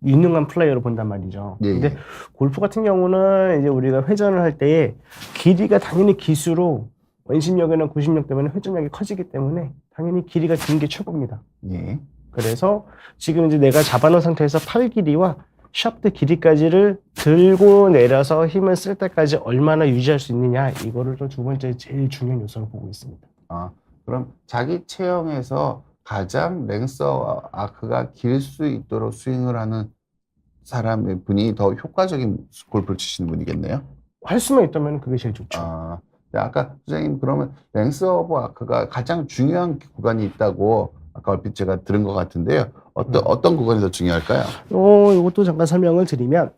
유능한 플레이어로 본단 말이죠. 예, 근데 예. 골프 같은 경우는 이제 우리가 회전을 할 때에 길이가 당연히 기수로 원심력이나 구심력 때문에 회전력이 커지기 때문에 당연히 길이가 긴 게 최고입니다. 예. 그래서 지금 이제 내가 잡아놓은 상태에서 팔 길이와 샤프트 길이까지를 들고 내려서 힘을 쓸 때까지 얼마나 유지할 수 있느냐 이거를 또 두 번째 제일 중요한 요소로 보고 있습니다. 그럼 자기 체형에서 가장 랭스 아크가 길 수 있도록 스윙을 하는 사람의 분이 더 효과적인 골프를 치시는 분이겠네요. 할 수만 있다면 그게 제일 좋죠. 아까 선생님 그러면 랭스 오브 아크가 가장 중요한 구간이 있다고 아까 얼핏 제가 들은 것 같은데요. 어떤 구간이 더 중요할까요? 이것도 잠깐 설명을 드리면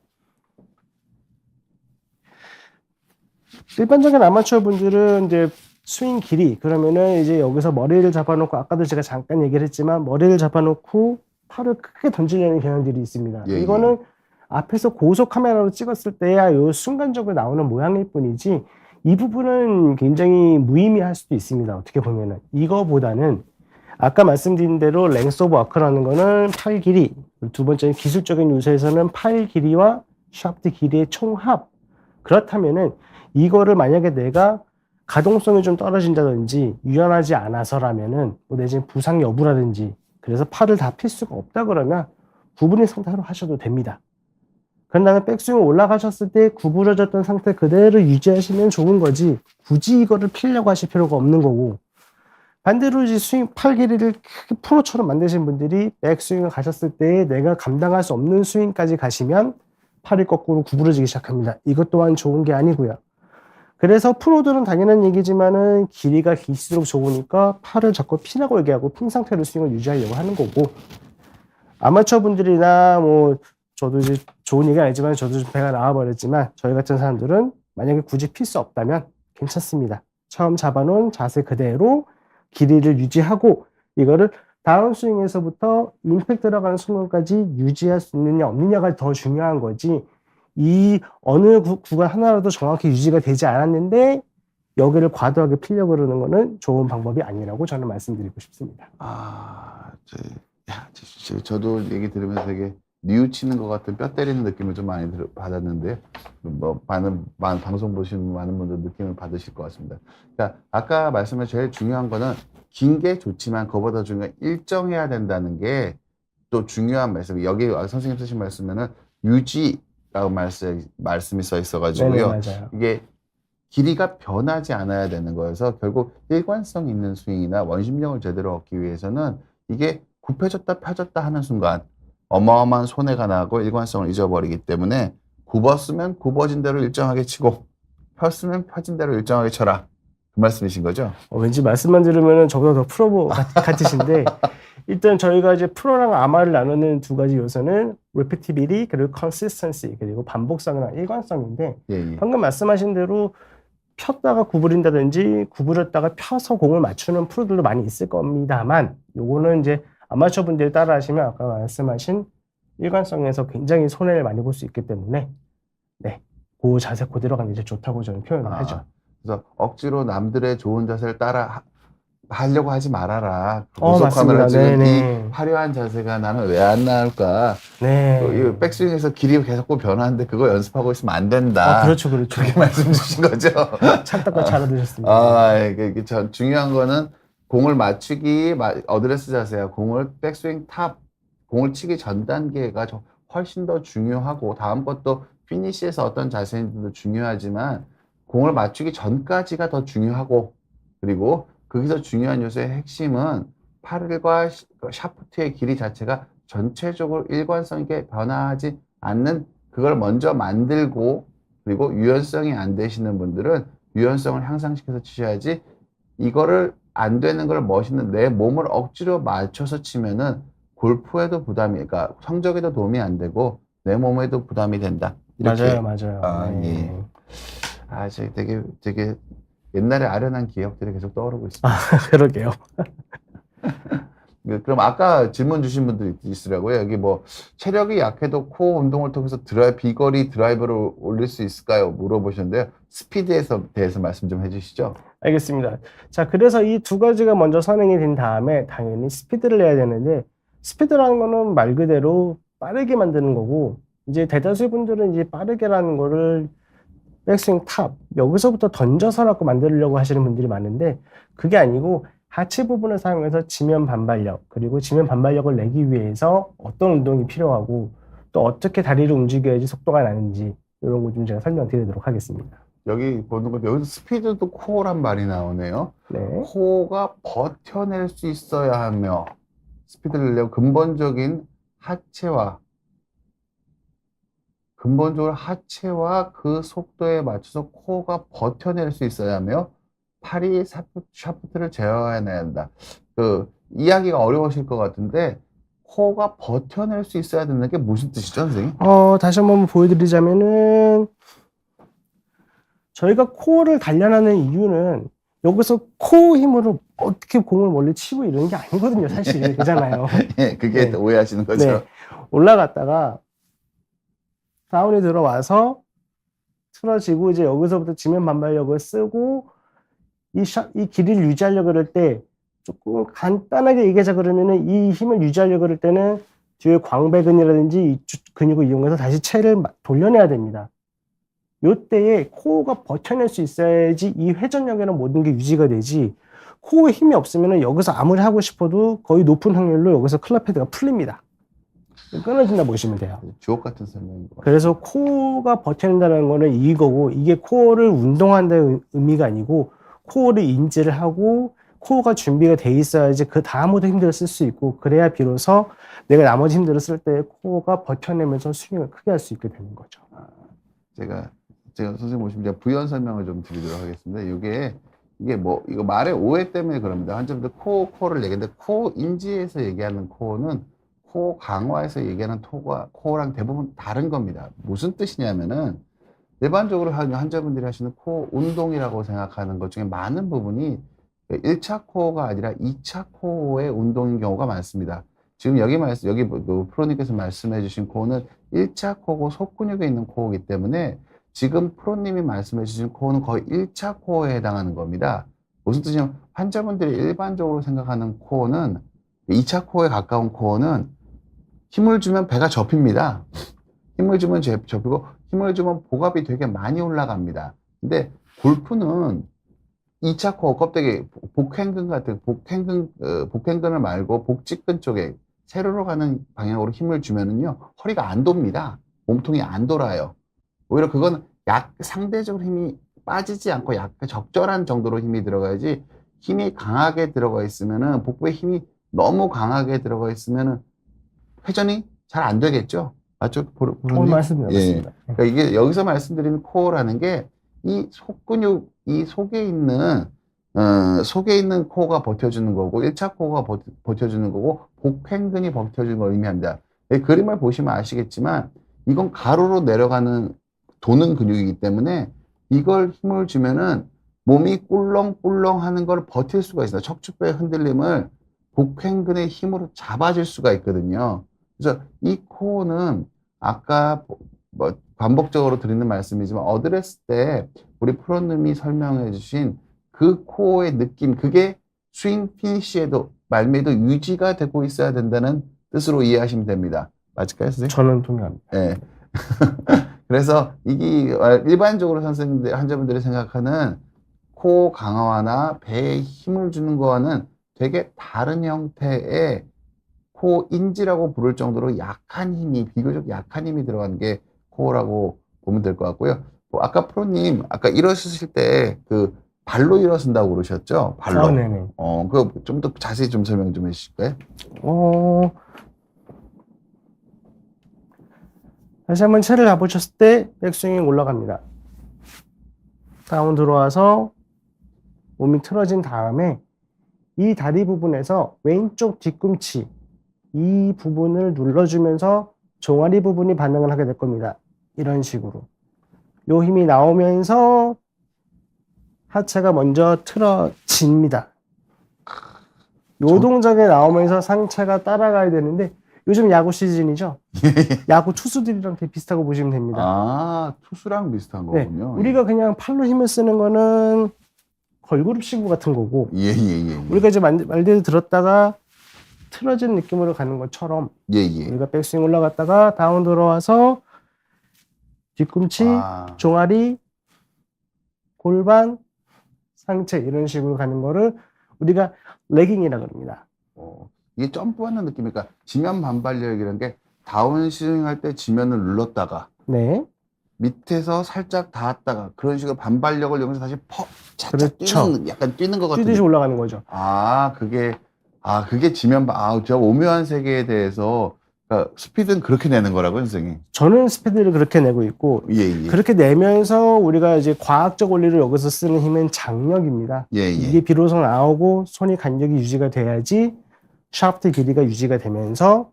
일반적인 아마추어 분들은 이제 스윙 길이 그러면은 이제 여기서 머리를 잡아놓고 아까도 제가 잠깐 얘기를 했지만 머리를 잡아놓고 팔을 크게 던지려는 경향들이 있습니다. 예, 이거는 앞에서 고속 카메라로 찍었을 때야 요 순간적으로 나오는 모양일 뿐이지 이 부분은 굉장히 무의미할 수도 있습니다. 어떻게 보면은 이거보다는 아까 말씀드린 대로 랭스 오브 아크라는 거는 팔 길이, 두 번째는 기술적인 요소에서는 팔 길이와 샤프트 길이의 총합. 그렇다면은 이거를 만약에 내가 가동성이 좀 떨어진다든지 유연하지 않아서라면은 뭐 내지는 부상 여부라든지 그래서 팔을 다 필 수가 없다 그러면 구부린 상태로 하셔도 됩니다. 그런 다음에 백스윙 올라가셨을 때 구부러졌던 상태 그대로 유지하시면 좋은 거지 굳이 이거를 피려고 하실 필요가 없는 거고 반대로 이제 스윙 팔 길이를 크게 프로처럼 만드신 분들이 백스윙을 가셨을 때 내가 감당할 수 없는 스윙까지 가시면 팔이 거꾸로 구부러지기 시작합니다. 이것 또한 좋은 게 아니고요. 그래서 프로들은 당연한 얘기지만은 길이가 길수록 좋으니까 팔을 자꾸 피라고 얘기하고 핀 상태로 스윙을 유지하려고 하는 거고 아마추어 분들이나 뭐 저도 이제 좋은 얘기는 아니지만 저도 좀 배가 나와버렸지만 저희 같은 사람들은 만약에 굳이 필 수 없다면 괜찮습니다. 처음 잡아놓은 자세 그대로 길이를 유지하고 이거를 다운스윙에서부터 임팩트 들어가는 순간까지 유지할 수 있느냐 없느냐가 더 중요한 거지 이 어느 구간 하나라도 정확히 유지가 되지 않았는데 여기를 과도하게 피려고 그러는 거는 좋은 방법이 아니라고 저는 말씀드리고 싶습니다. 저도 얘기 들으면서 되게 뉘우치는 것 같은 뼈 때리는 느낌을 좀 많이 받았는데 뭐 방송 보시는 많은 분들 느낌을 받으실 것 같습니다. 그러니까 아까 말씀하신 제일 중요한 거는 긴 게 좋지만 그보다 중요한 일정해야 된다는 게 또 중요한 말씀. 여기 선생님 쓰신 말씀에는 유지라고 말씀이 써 있어가지고요. 네네, 맞아요. 이게 길이가 변하지 않아야 되는 거여서 결국 일관성 있는 스윙이나 원심력을 제대로 얻기 위해서는 이게 굽혀졌다 펴졌다 하는 순간 어마어마한 손해가 나고 일관성을 잊어버리기 때문에 굽었으면 굽어진 대로 일정하게 치고 폈으면 펴진 대로 일정하게 쳐라. 그 말씀이신 거죠? 왠지 말씀만 들으면 저보다 더 프로 같으신데 일단 저희가 이제 프로랑 아마를 나누는 두 가지 요소는 repeatability 그리고 consistency 그리고 반복성이나 일관성인데 예, 예. 방금 말씀하신 대로 폈다가 구부린다든지 구부렸다가 펴서 공을 맞추는 프로들도 많이 있을 겁니다만 요거는 이제 아마추어 분들이 따라 하시면 아까 말씀하신 일관성에서 굉장히 손해를 많이 볼 수 있기 때문에 네, 그 자세 그대로 가는 게 좋다고 저는 표현을 하죠. 그래서 억지로 남들의 좋은 자세를 따라 하려고 하지 말아라. 맞습니다. 카메라 찍은 네네. 이 화려한 자세가 나는 왜 안 나올까? 네. 이 백스윙에서 길이 계속 변하는데 그거 연습하고 있으면 안 된다. 그렇죠. 그렇게 말씀 주신 거죠. 찰떡과 잘 얻으셨습니다. 이게 중요한 거는 공을 맞추기, 어드레스 자세야. 공을 백스윙 탑, 공을 치기 전 단계가 훨씬 더 중요하고 다음 것도 피니시에서 어떤 자세인지도 중요하지만 공을 맞추기 전까지가 더 중요하고 그리고 거기서 중요한 요소의 핵심은 팔과 샤프트의 길이 자체가 전체적으로 일관성 있게 변화하지 않는 그걸 먼저 만들고 그리고 유연성이 안 되시는 분들은 유연성을 향상시켜서 치셔야지 이거를 안 되는 걸 멋있는 내 몸을 억지로 맞춰서 치면은 골프에도 부담이 그러니까 성적에도 도움이 안 되고 내 몸에도 부담이 된다. 이렇게. 맞아요. 네. 예. 저 되게 옛날에 아련한 기억들이 계속 떠오르고 있습니다. 그러게요. 그럼 아까 질문 주신 분들이 있으라고요. 여기 뭐 체력이 약해도 코어 운동을 통해서 비거리 드라이브를 올릴 수 있을까요? 물어보셨는데요. 스피드에 대해서 말씀 좀 해주시죠. 알겠습니다. 자, 그래서 이 두 가지가 먼저 선행이 된 다음에 당연히 스피드를 내야 되는데 스피드라는 거는 말 그대로 빠르게 만드는 거고 이제 대다수의 분들은 이제 빠르게라는 거를 백스윙 탑 여기서부터 던져서라고 만들려고 하시는 분들이 많은데 그게 아니고 하체 부분을 사용해서 지면 반발력 그리고 지면 반발력을 내기 위해서 어떤 운동이 필요하고 또 어떻게 다리를 움직여야지 속도가 나는지 이런 거 좀 제가 설명드리도록 하겠습니다. 여기 보는 거 여기서 스피드도 코어란 말이 나오네요. 네. 코어가 버텨낼 수 있어야 하며 스피드를 내려면 근본적으로 하체와 그 속도에 맞춰서 코어가 버텨낼 수 있어야 하며 팔이 샤프트를 제어해내야 한다. 이야기가 어려우실 것 같은데 코어가 버텨낼 수 있어야 된다는 게 무슨 뜻이죠, 선생님? 다시 한번 보여드리자면은 저희가 코어를 단련하는 이유는 여기서 코어 힘으로 어떻게 공을 멀리 치고 이러는 게 아니거든요, 사실. 그잖아요. 예, 그게 네. 오해하시는 거죠. 네. 올라갔다가 다운이 들어와서 틀어지고 이제 여기서부터 지면 반발력을 쓰고 이 길이를 유지하려고 그럴 때 조금 간단하게 얘기하자 그러면은 이 힘을 유지하려고 그럴 때는 뒤에 광배근이라든지 이쪽 근육을 이용해서 다시 체를 돌려내야 됩니다. 요때에 코어가 버텨낼 수 있어야지 이 회전력이나 모든 게 유지가 되지 코어에 힘이 없으면 여기서 아무리 하고 싶어도 거의 높은 확률로 여기서 클럽 헤드가 풀립니다. 끊어진다 보시면 돼요. 주옥 같은 설명인 것 같아요. 그래서 코어가 버텨낸다는 거는 이거고 이게 코어를 운동한다는 의미가 아니고 코어를 인지를 하고 코어가 준비가 돼 있어야지 그 다음부터 힘들어 쓸 수 있고 그래야 비로소 내가 나머지 힘들어 쓸 때 코어가 버텨내면서 스윙을 크게 할 수 있게 되는 거죠. 제가 선생님 오시면 제가 부연 설명을 좀 드리도록 하겠습니다. 이거 말의 오해 때문에 그럽니다. 환자분들 코어를 얘기하는데 코어 인지에서 얘기하는 코어는 코어 강화에서 얘기하는 코어랑 대부분 다른 겁니다. 무슨 뜻이냐면은 일반적으로 환자분들이 하시는 코어 운동이라고 생각하는 것 중에 많은 부분이 1차 코어가 아니라 2차 코어의 운동인 경우가 많습니다. 지금 여기 프로님께서 말씀해 주신 코어는 1차 코어고 속근육에 있는 코어이기 때문에 지금 프로님이 말씀해 주신 코어는 거의 1차 코어에 해당하는 겁니다. 무슨 뜻이냐면 환자분들이 일반적으로 생각하는 코어는 2차 코어에 가까운 코어는 힘을 주면 배가 접힙니다. 힘을 주면 접히고 힘을 주면 복압이 되게 많이 올라갑니다. 근데 골프는 2차 코어 껍데기 복행근 같은 복행근을 말고 복직근 쪽에 세로로 가는 방향으로 힘을 주면은요 허리가 안 돕니다. 몸통이 안 돌아요. 오히려 그건 상대적으로 힘이 빠지지 않고 약간 적절한 정도로 힘이 들어가야지 힘이 강하게 들어가 있으면은 복부에 힘이 너무 강하게 들어가 있으면은 회전이 잘 안 되겠죠. 맞죠? 보로님? 맞습니다. 예. 맞습니다. 그러니까 이게 여기서 말씀드리는 코어라는 게 이 속근육, 이 속에 있는 코어가 버텨주는 거고, 1차 코어가 버텨주는 거고, 복횡근이 버텨주는 걸 의미합니다. 이 그림을 보시면 아시겠지만, 이건 가로로 내려가는, 도는 근육이기 때문에, 이걸 힘을 주면은 몸이 꿀렁꿀렁 하는 걸 버틸 수가 있어요. 척추뼈의 흔들림을 복횡근의 힘으로 잡아줄 수가 있거든요. 그래서 이 코어는 아까 뭐 반복적으로 드리는 말씀이지만 어드레스 때 우리 프로님이 설명해 주신 그 코어의 느낌, 그게 스윙 피니시에도 말미에도 유지가 되고 있어야 된다는 뜻으로 이해하시면 됩니다. 맞을까요, 선생님? 저는 동의합니다. 네. 그래서 이게 일반적으로 선생님들, 환자분들이 생각하는 코 강화나 배에 힘을 주는 거와는 되게 다른 형태의 코 인지라고 부를 정도로 약한 힘이, 비교적 약한 힘이 들어가는 게 코어라고 보면 될 것 같고요. 뭐 아까 프로님, 아까 일어서실 때 그 발로 일어선다고 그러셨죠? 발로. 네네. 그거 좀 더 자세히 좀 설명 좀 해주실까요? 다시 한번 체를 잡으셨을 때 백스윙이 올라갑니다. 다운 들어와서 몸이 틀어진 다음에 이 다리 부분에서 왼쪽 뒤꿈치 이 부분을 눌러주면서 종아리 부분이 반응을 하게 될 겁니다. 이런 식으로. 요 힘이 나오면서 하체가 먼저 틀어집니다. 요 동작에 나오면서 상체가 따라가야 되는데 요즘 야구 시즌이죠. 야구 투수들이랑 되게 비슷하고 보시면 됩니다. 아, 투수랑 비슷한 네, 거군요. 우리가 그냥 팔로 힘을 쓰는 거는 걸그룹 시구 같은 거고 예. 우리가 이제 말대로 들었다가 틀어진 느낌으로 가는 것처럼 예. 우리가 백스윙 올라갔다가 다운 들어와서 뒤꿈치, 종아리, 골반, 상체 이런 식으로 가는 거를 우리가 레깅이라고 합니다. 이게 점프하는 느낌이니까 지면 반발력이라는 게 다운스윙 할 때 지면을 눌렀다가 네, 밑에서 살짝 닿았다가 그런 식으로 반발력을 이용해서 다시 차차 그렇죠. 약간 뛰는 것 같은 뛰듯이 올라가는 거죠. 그게 지면 저 오묘한 세계에 대해서 그러니까 스피드는 그렇게 내는 거라고요, 선생님? 저는 스피드를 그렇게 내고 있고 예. 그렇게 내면서 우리가 이제 과학적 원리로 여기서 쓰는 힘은 장력입니다. 예. 이게 비로소 나오고 손이 간격이 유지가 돼야지 샤프트 길이가 유지가 되면서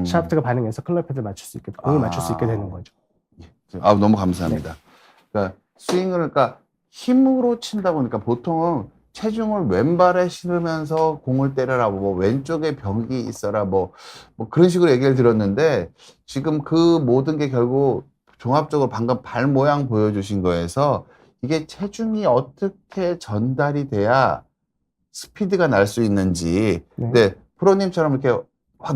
샤프트가 반응해서 클럽 헤드를 맞출 수 있게, 공을 맞출 수 있게 되는 거죠. 너무 감사합니다. 그러니까 그러니까 힘으로 친다 보니까 보통은 체중을 왼발에 실으면서 공을 때려라, 뭐 왼쪽에 벽이 있어라, 뭐 그런 식으로 얘기를 들었는데 지금 그 모든 게 결국 종합적으로 방금 발 모양 보여주신 거에서 이게 체중이 어떻게 전달이 돼야 스피드가 날 수 있는지. 근데 프로님처럼 이렇게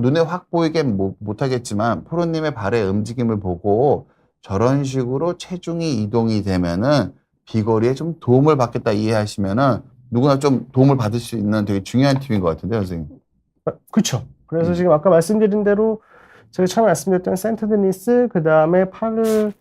눈에 확 보이게 못하겠지만 프로님의 발의 움직임을 보고 저런 식으로 체중이 이동이 되면은 비거리에 좀 도움을 받겠다 이해하시면은 누구나 좀 도움을 받을 수 있는 되게 중요한 팁인 것 같은데요, 선생님. 그렇죠. 그래서 지금 아까 말씀드린 대로 제가 처음에 말씀드렸던 센터드니스, 그 다음에 팔을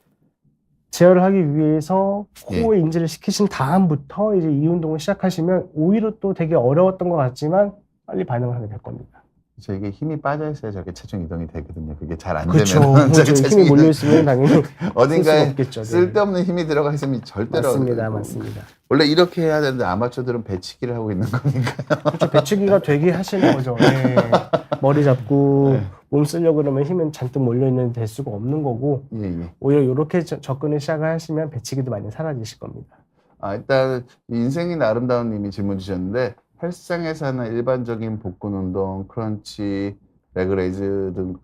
제어를 하기 위해서 코어에 인지를 시키신 다음부터 이제 이 운동을 시작하시면 오히려 또 되게 어려웠던 것 같지만 빨리 반응을 하게 될 겁니다. 이게 힘이 빠져 있어야 저렇게 체중 이동이 되거든요. 그게 잘 안 그렇죠. 되면 힘이 몰려 있으면 당연히 어딘가에 없겠죠. 쓸데없는 힘이 들어가 있으면 절대로 맞습니다. 원래 이렇게 해야 되는데 아마추어들은 배치기를 하고 있는 거니까요. 그렇죠. 배치기가 되게 하시는 거죠. 네. 머리 잡고 몸 쓰려고 그러면 힘은 잔뜩 몰려 있는데 될 수가 없는 거고 오히려 이렇게 접근을 시작하시면 배치기도 많이 사라지실 겁니다. 일단 인생이 아름다운 님이 질문 주셨는데 헬스장에서 하는 일반적인 복근 운동, 크런치, 레그레이즈 등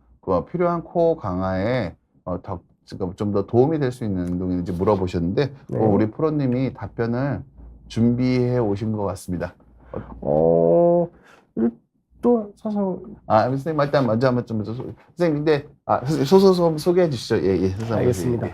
필요한 코어 강화에 좀 더 도움이 될 수 있는 운동인지 물어보셨는데 우리 프로님이 답변을 준비해 오신 것 같습니다. 또 서서 선생님 일단 먼저 한번 선생님 근데 소소소 소개해 주시죠. 선생님. 알겠습니다.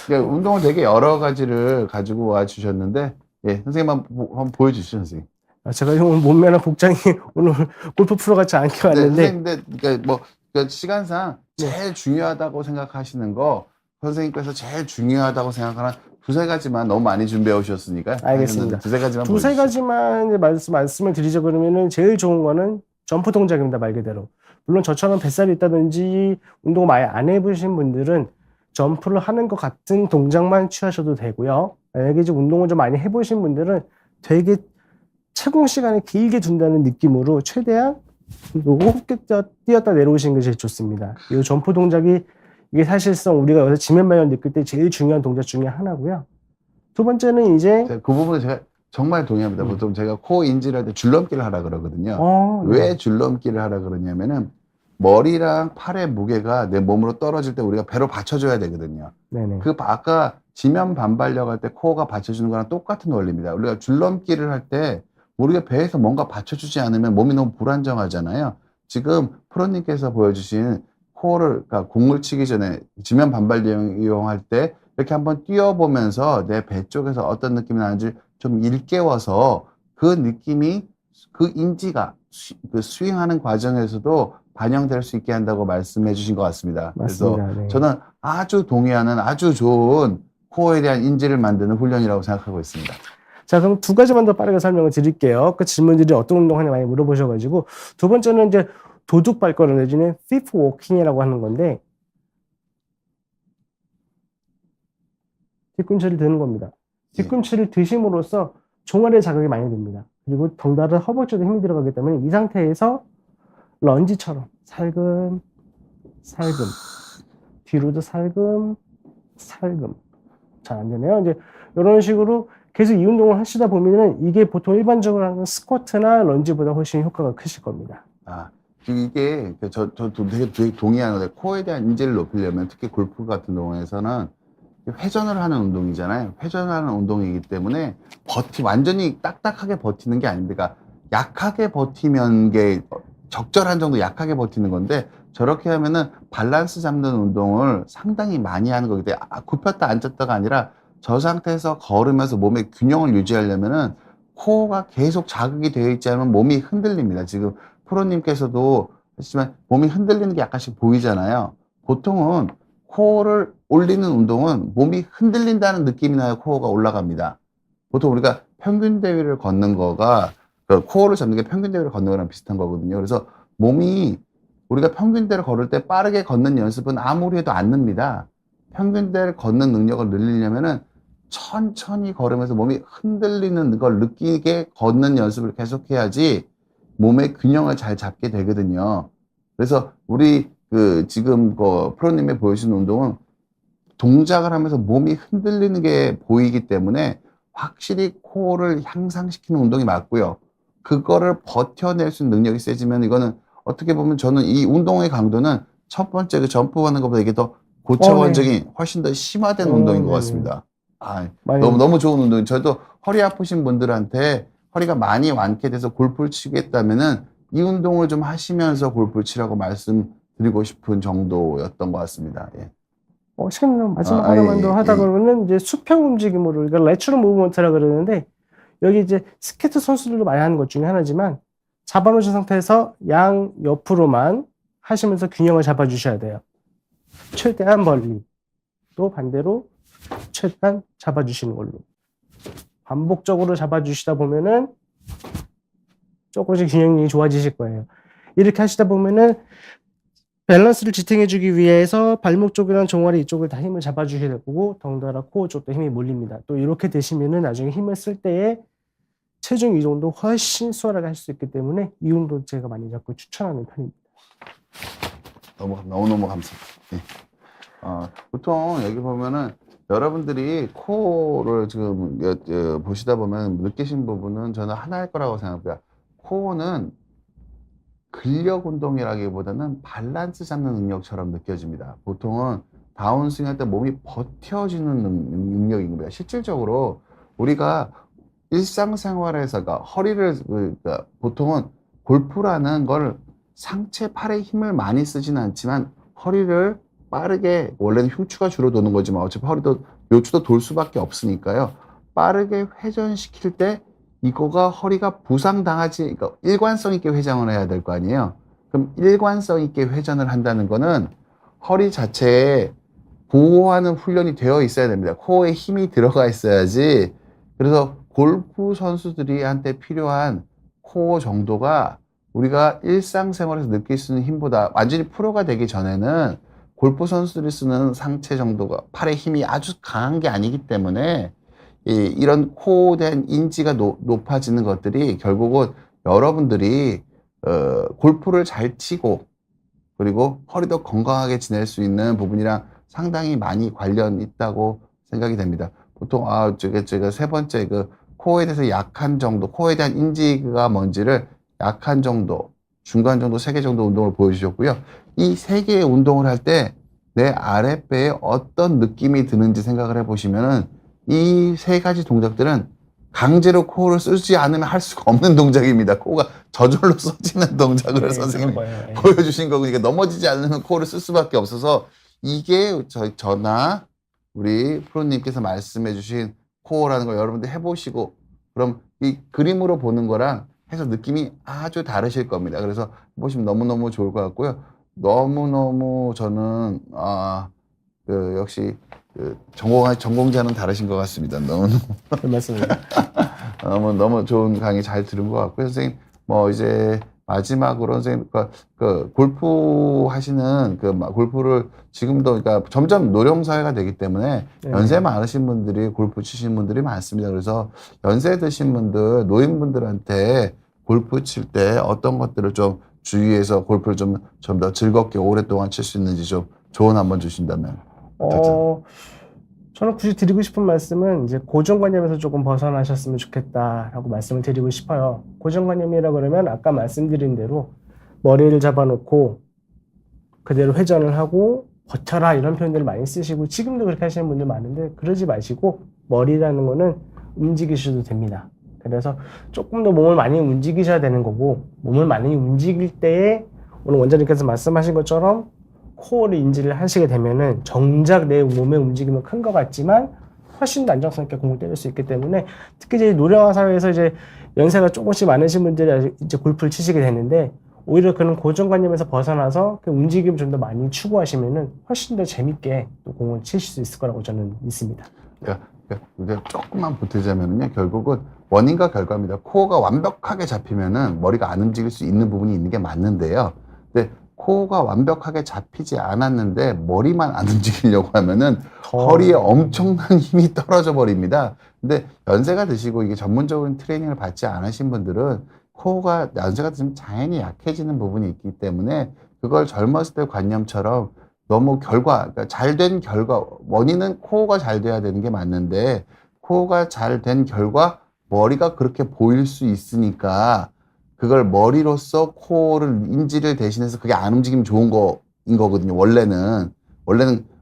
그러니까 운동을 되게 여러 가지를 가지고 와 주셨는데 선생님 한번 보여주시죠, 선생님. 제가 오늘 몸매나 복장이 오늘 골프 프로 같지 않게 왔는데 그러니까 시간상 제일 중요하다고 생각하시는 거 선생님께서 제일 중요하다고 생각하는 두세 가지만 너무 많이 준비해 오셨으니까 알겠습니다. 두세 가지만 두세 보여주시죠. 가지만 이제 말씀을 드리자 그러면은 제일 좋은 거는 점프 동작입니다. 말 그대로. 물론 저처럼 뱃살이 있다든지 운동을 많이 안 해보신 분들은 점프를 하는 것 같은 동작만 취하셔도 되고요. 만약에 이제 운동을 좀 많이 해보신 분들은 되게 채공 시간을 길게 둔다는 느낌으로 최대한 높게 뛰었다 내려오시는 게 제일 좋습니다. 이 점프 동작이 이게 사실상 우리가 여기서 지면 발열 느낄 때 제일 중요한 동작 중에 하나고요. 두 번째는 이제 그 부분은 제가 정말 동의합니다. 보통 제가 코 인지를 할 때 줄넘기를 하라 그러거든요. 네. 왜 줄넘기를 하라 그러냐면은 머리랑 팔의 무게가 내 몸으로 떨어질 때 우리가 배로 받쳐줘야 되거든요. 네네. 그 아까 지면 반발력 할 때 코어가 받쳐주는 거랑 똑같은 원리입니다. 우리가 줄넘기를 할 때 우리가 배에서 뭔가 받쳐주지 않으면 몸이 너무 불안정하잖아요. 지금 프로님께서 보여주신 코어를, 그러니까 공을 치기 전에 지면 반발력 이용할 때 이렇게 한번 뛰어보면서 내 배 쪽에서 어떤 느낌이 나는지 좀 일깨워서 그 느낌이 그 인지가 그 스윙하는 과정에서도 반영될 수 있게 한다고 말씀해 주신 것 같습니다. 맞습니다. 그래서 네. 저는 아주 동의하는 아주 좋은 코어에 대한 인지를 만드는 훈련이라고 생각하고 있습니다. 자, 그럼 두 가지만 더 빠르게 설명을 드릴게요. 그 질문들이 어떤 운동하냐 많이 물어보셔가지고. 두 번째는 이제 도둑 발걸음 내지는 피프 워킹이라고 하는 건데, 뒤꿈치를 드는 겁니다. 뒤꿈치를 드심으로써 종아리에 자극이 많이 됩니다. 그리고 덩달아 허벅지도 힘이 들어가기 때문에 이 상태에서 런지처럼 살금, 살금, 뒤로도 살금, 살금. 잘 안 되네요. 이제 이런 식으로 계속 이 운동을 하시다 보면은 이게 보통 일반적으로 하는 스쿼트나 런지보다 훨씬 효과가 크실 겁니다. 아, 이게 저도 되게 동의하는데 코어에 대한 인지를 높이려면 특히 골프 같은 경우에서는 회전을 하는 운동이잖아요. 회전하는 운동이기 때문에 완전히 딱딱하게 버티는 게 아닙니다. 그러니까 약하게 버티면 게 적절한 정도 약하게 버티는 건데 저렇게 하면은 밸런스 잡는 운동을 상당히 많이 하는 거기 때문에 굽혔다 앉았다가 아니라 저 상태에서 걸으면서 몸의 균형을 유지하려면은 코어가 계속 자극이 되어 있지 않으면 몸이 흔들립니다. 지금 프로님께서도 하시지만 몸이 흔들리는 게 약간씩 보이잖아요. 보통은 코어를 올리는 운동은 몸이 흔들린다는 느낌이 나야 코어가 올라갑니다. 보통 우리가 평균 대위를 걷는 거가 코어를 잡는 게 평균 대위를 걷는 거랑 비슷한 거거든요. 그래서 몸이 우리가 평균대를 걸을 때 빠르게 걷는 연습은 아무리 해도 안 늡니다. 평균대를 걷는 능력을 늘리려면은 천천히 걸으면서 몸이 흔들리는 걸 느끼게 걷는 연습을 계속해야지 몸의 균형을 잘 잡게 되거든요. 그래서 우리 지금 프로님이 보여주신 운동은 동작을 하면서 몸이 흔들리는 게 보이기 때문에 확실히 코어를 향상시키는 운동이 맞고요. 그거를 버텨낼 수 있는 능력이 세지면 이거는 어떻게 보면 저는 이 운동의 강도는 첫 번째 그 점프하는 것보다 이게 더 고차원적인 훨씬 더 심화된 운동인 것 같습니다. 너무 좋은 운동. 저도 허리 아프신 분들한테 허리가 많이 완쾌돼서 골프를 치겠다면은 이 운동을 좀 하시면서 골프를 치라고 말씀드리고 싶은 정도였던 것 같습니다. 예. 시간 마지막 하나만 더 하다 보면은 이제 수평 움직임으로, 그러니까 레츄럴 무브먼트라 그러는데, 여기 이제 스케이트 선수들도 많이 하는 것 중에 하나지만, 잡아놓으신 상태에서 양 옆으로만 하시면서 균형을 잡아주셔야 돼요. 최대한 멀리. 또 반대로 최대한 잡아주시는 걸로. 반복적으로 잡아주시다 보면은 조금씩 균형이 좋아지실 거예요. 이렇게 하시다 보면은 밸런스를 지탱해주기 위해서 발목 쪽이랑 종아리 이쪽을 다 힘을 잡아주셔야 되고, 덩달아 코어 쪽도 힘이 몰립니다. 또 이렇게 되시면은 나중에 힘을 쓸 때에 체중 이동도 훨씬 수월하게 할 수 있기 때문에 이 운동 제가 많이 자꾸 추천하는 편입니다. 너무너무 감사합니다. 예. 보통 여기 보면은 여러분들이 코어를 지금 보시다 보면 느끼신 부분은 저는 하나일 거라고 생각합니다. 코어는 근력 운동이라기보다는 밸런스 잡는 능력처럼 느껴집니다. 보통은 다운스윙 할 때 몸이 버텨주는 능력인 겁니다. 실질적으로 우리가 일상생활에서 허리를 보통은 골프라는 걸 상체 팔에 힘을 많이 쓰지는 않지만 허리를 빠르게, 원래는 흉추가 주로 도는 거지만 어차피 허리도 요추도 돌 수밖에 없으니까요. 빠르게 회전시킬 때 이거가 허리가 부상당하지, 그러니까 일관성 있게 회전을 해야 될 거 아니에요. 그럼 일관성 있게 회전을 한다는 거는 허리 자체에 보호하는 훈련이 되어 있어야 됩니다. 코어에 힘이 들어가 있어야지. 그래서 골프 선수들이 한테 필요한 코어 정도가 우리가 일상생활에서 느낄 수 있는 힘보다 완전히 프로가 되기 전에는 골프 선수들이 쓰는 상체 정도가 팔의 힘이 아주 강한 게 아니기 때문에 이런 코어에 대한 인지가 높아지는 것들이 결국은 여러분들이 골프를 잘 치고 그리고 허리도 건강하게 지낼 수 있는 부분이랑 상당히 많이 관련 있다고 생각이 됩니다. 보통 제가 세 번째 그 코어에 대해서 약한 정도, 코어에 대한 인지가 뭔지를 약한 정도, 중간 정도, 3개 정도 운동을 보여주셨고요. 이 3개의 운동을 할 때 내 아랫배에 어떤 느낌이 드는지 생각을 해보시면은 이 3가지 동작들은 강제로 코어를 쓰지 않으면 할 수가 없는 동작입니다. 코어가 저절로 써지는 동작을 선생님이 보여주신 거고, 그러니까 넘어지지 않으면 코어를 쓸 수밖에 없어서 이게 저나 우리 프로님께서 말씀해 주신 코어라는 걸 여러분들 해보시고 그럼 이 그림으로 보는 거랑 해서 느낌이 아주 다르실 겁니다. 그래서 보시면 너무너무 좋을 것 같고요. 너무너무 저는 역시 전공자는 다르신 것 같습니다. 너무너무 맞습니다. 너무 좋은 강의 잘 들은 것 같고요. 선생님 뭐 이제 마지막으로 선생님 그 골프 하시는 골프를 지금도 그러니까 점점 노령 사회가 되기 때문에 연세 많으신 분들이 골프 치시는 분들이 많습니다. 그래서 연세 드신 분들 노인분들한테 골프 칠 때 어떤 것들을 좀 주의해서 골프를 좀 더 즐겁게 오랫동안 칠 수 있는지 좀 조언 한번 주신다면. 저는 굳이 드리고 싶은 말씀은 이제 고정관념에서 조금 벗어나셨으면 좋겠다라고 말씀을 드리고 싶어요. 고정관념이라 그러면 아까 말씀드린 대로 머리를 잡아놓고 그대로 회전을 하고 버텨라 이런 표현들을 많이 쓰시고 지금도 그렇게 하시는 분들 많은데 그러지 마시고 머리라는 거는 움직이셔도 됩니다. 그래서 조금 더 몸을 많이 움직이셔야 되는 거고 몸을 많이 움직일 때에 오늘 원장님께서 말씀하신 것처럼 코어를 인지를 하시게 되면은 정작 내 몸의 움직임은 큰 것 같지만 훨씬 더 안정성 있게 공을 때릴 수 있기 때문에 특히 이제 노령화 사회에서 이제 연세가 조금씩 많으신 분들이 이제 골프를 치시게 되는데 오히려 그런 고정관념에서 벗어나서 그 움직임을 좀 더 많이 추구하시면은 훨씬 더 재밌게 또 공을 치실 수 있을 거라고 저는 믿습니다. 그러니까 조금만 보태자면요, 결국은 원인과 결과입니다. 코어가 완벽하게 잡히면은 머리가 안 움직일 수 있는 부분이 있는 게 맞는데요. 근데 코어가 완벽하게 잡히지 않았는데 머리만 안 움직이려고 하면은 허리에 엄청난 힘이 떨어져 버립니다. 근데 연세가 드시고 이게 전문적인 트레이닝을 받지 않으신 분들은 코어가 연세가 드시면 자연히 약해지는 부분이 있기 때문에 그걸 젊었을 때 관념처럼 너무 그러니까 잘된 결과, 원인은 코어가 잘 돼야 되는 게 맞는데 코어가 잘 된 결과 머리가 그렇게 보일 수 있으니까 그걸 머리로서 코어를 인지를 대신해서 그게 안 움직이면 좋은 거인 거거든요. 원래는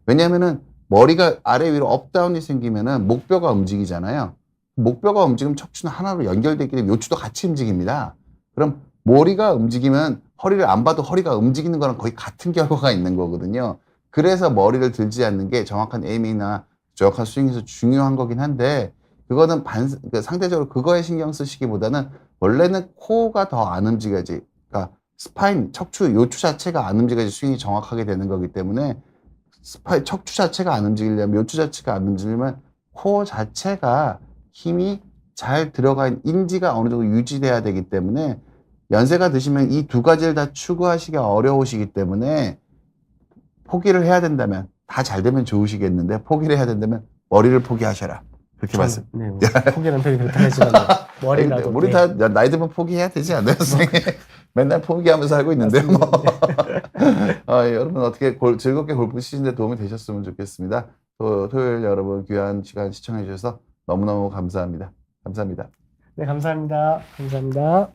왜냐하면은 머리가 아래 위로 업다운이 생기면은 목뼈가 움직이잖아요. 목뼈가 움직이면 척추는 하나로 연결되기 때문에 요추도 같이 움직입니다. 그럼 머리가 움직이면 허리를 안 봐도 허리가 움직이는 거랑 거의 같은 결과가 있는 거거든요. 그래서 머리를 들지 않는 게 정확한 에이밍이나 정확한 스윙에서 중요한 거긴 한데 그거는 상대적으로 그거에 신경 쓰시기보다는 원래는 코어가 더 안 움직여야지. 그러니까 스파인, 척추, 요추 자체가 안 움직여야지 스윙이 정확하게 되는 거기 때문에 척추 자체가 안 움직이려면 요추 자체가 안 움직이면 코어 자체가 힘이 잘 들어간 인지가 어느 정도 유지돼야 되기 때문에 연세가 드시면 이 두 가지를 다 추구하시기가 어려우시기 때문에 포기를 해야 된다면 다 잘 되면 좋으시겠는데 포기를 해야 된다면 머리를 포기하셔라. 그렇게 말씀. 네, 포기하는 편이 그렇다 하지만 머리라도. 우리 다 나이 들면 포기해야 되지 않나요, 선생님? 맨날 포기하면서 살고 있는데요. 뭐. 여러분 어떻게 즐겁게 골프 치시는데 도움이 되셨으면 좋겠습니다. 토요일 여러분 귀한 시간 시청해 주셔서 너무너무 감사합니다. 감사합니다. 네, 감사합니다. 감사합니다.